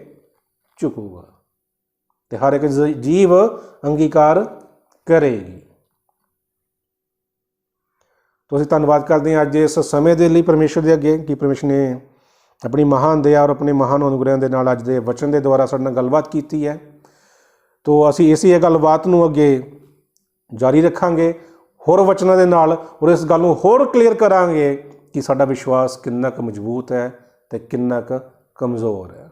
ਝੁਕੂਗਾ ਤੇ ਹਰ ਇੱਕ ਜੀਵ ਅੰਗੀਕਾਰ ਕਰੇਗੀ। ਤੁਸੀਂ ਧੰਨਵਾਦ ਕਰਦੇ ਹਾਂ ਅੱਜ ਇਸ ਸਮੇਂ ਦੇ ਲਈ ਪਰਮੇਸ਼ਰ ਦੇ ਅੱਗੇ ਕਿ ਪਰਮੇਸ਼ਰ ਨੇ ਆਪਣੀ ਮਹਾਨ ਦਇਆ ਔਰ ਆਪਣੇ ਮਹਾਨ ਅਨੁਗ੍ਰਹਿ ਦੇ ਨਾਲ ਅੱਜ ਦੇ ਵਚਨ ਦੇ ਦੁਆਰਾ ਸਾਡੇ ਨਾਲ ਗੱਲਬਾਤ ਕੀਤੀ ਹੈ। ਤੋ ਅਸੀਂ ਇਸੇ ਗੱਲਬਾਤ ਨੂੰ ਅੱਗੇ ਜਾਰੀ ਰੱਖਾਂਗੇ ਹੋਰ ਵਚਨਾਂ ਦੇ ਨਾਲ, ਔਰ ਇਸ ਗੱਲ ਨੂੰ ਹੋਰ ਕਲੀਅਰ ਕਰਾਂਗੇ ਕਿ ਸਾਡਾ ਵਿਸ਼ਵਾਸ ਕਿੰਨਾ ਕੁ ਮਜ਼ਬੂਤ ਹੈ ਅਤੇ ਕਿੰਨਾ ਕੁ ਕਮਜ਼ੋਰ ਹੈ।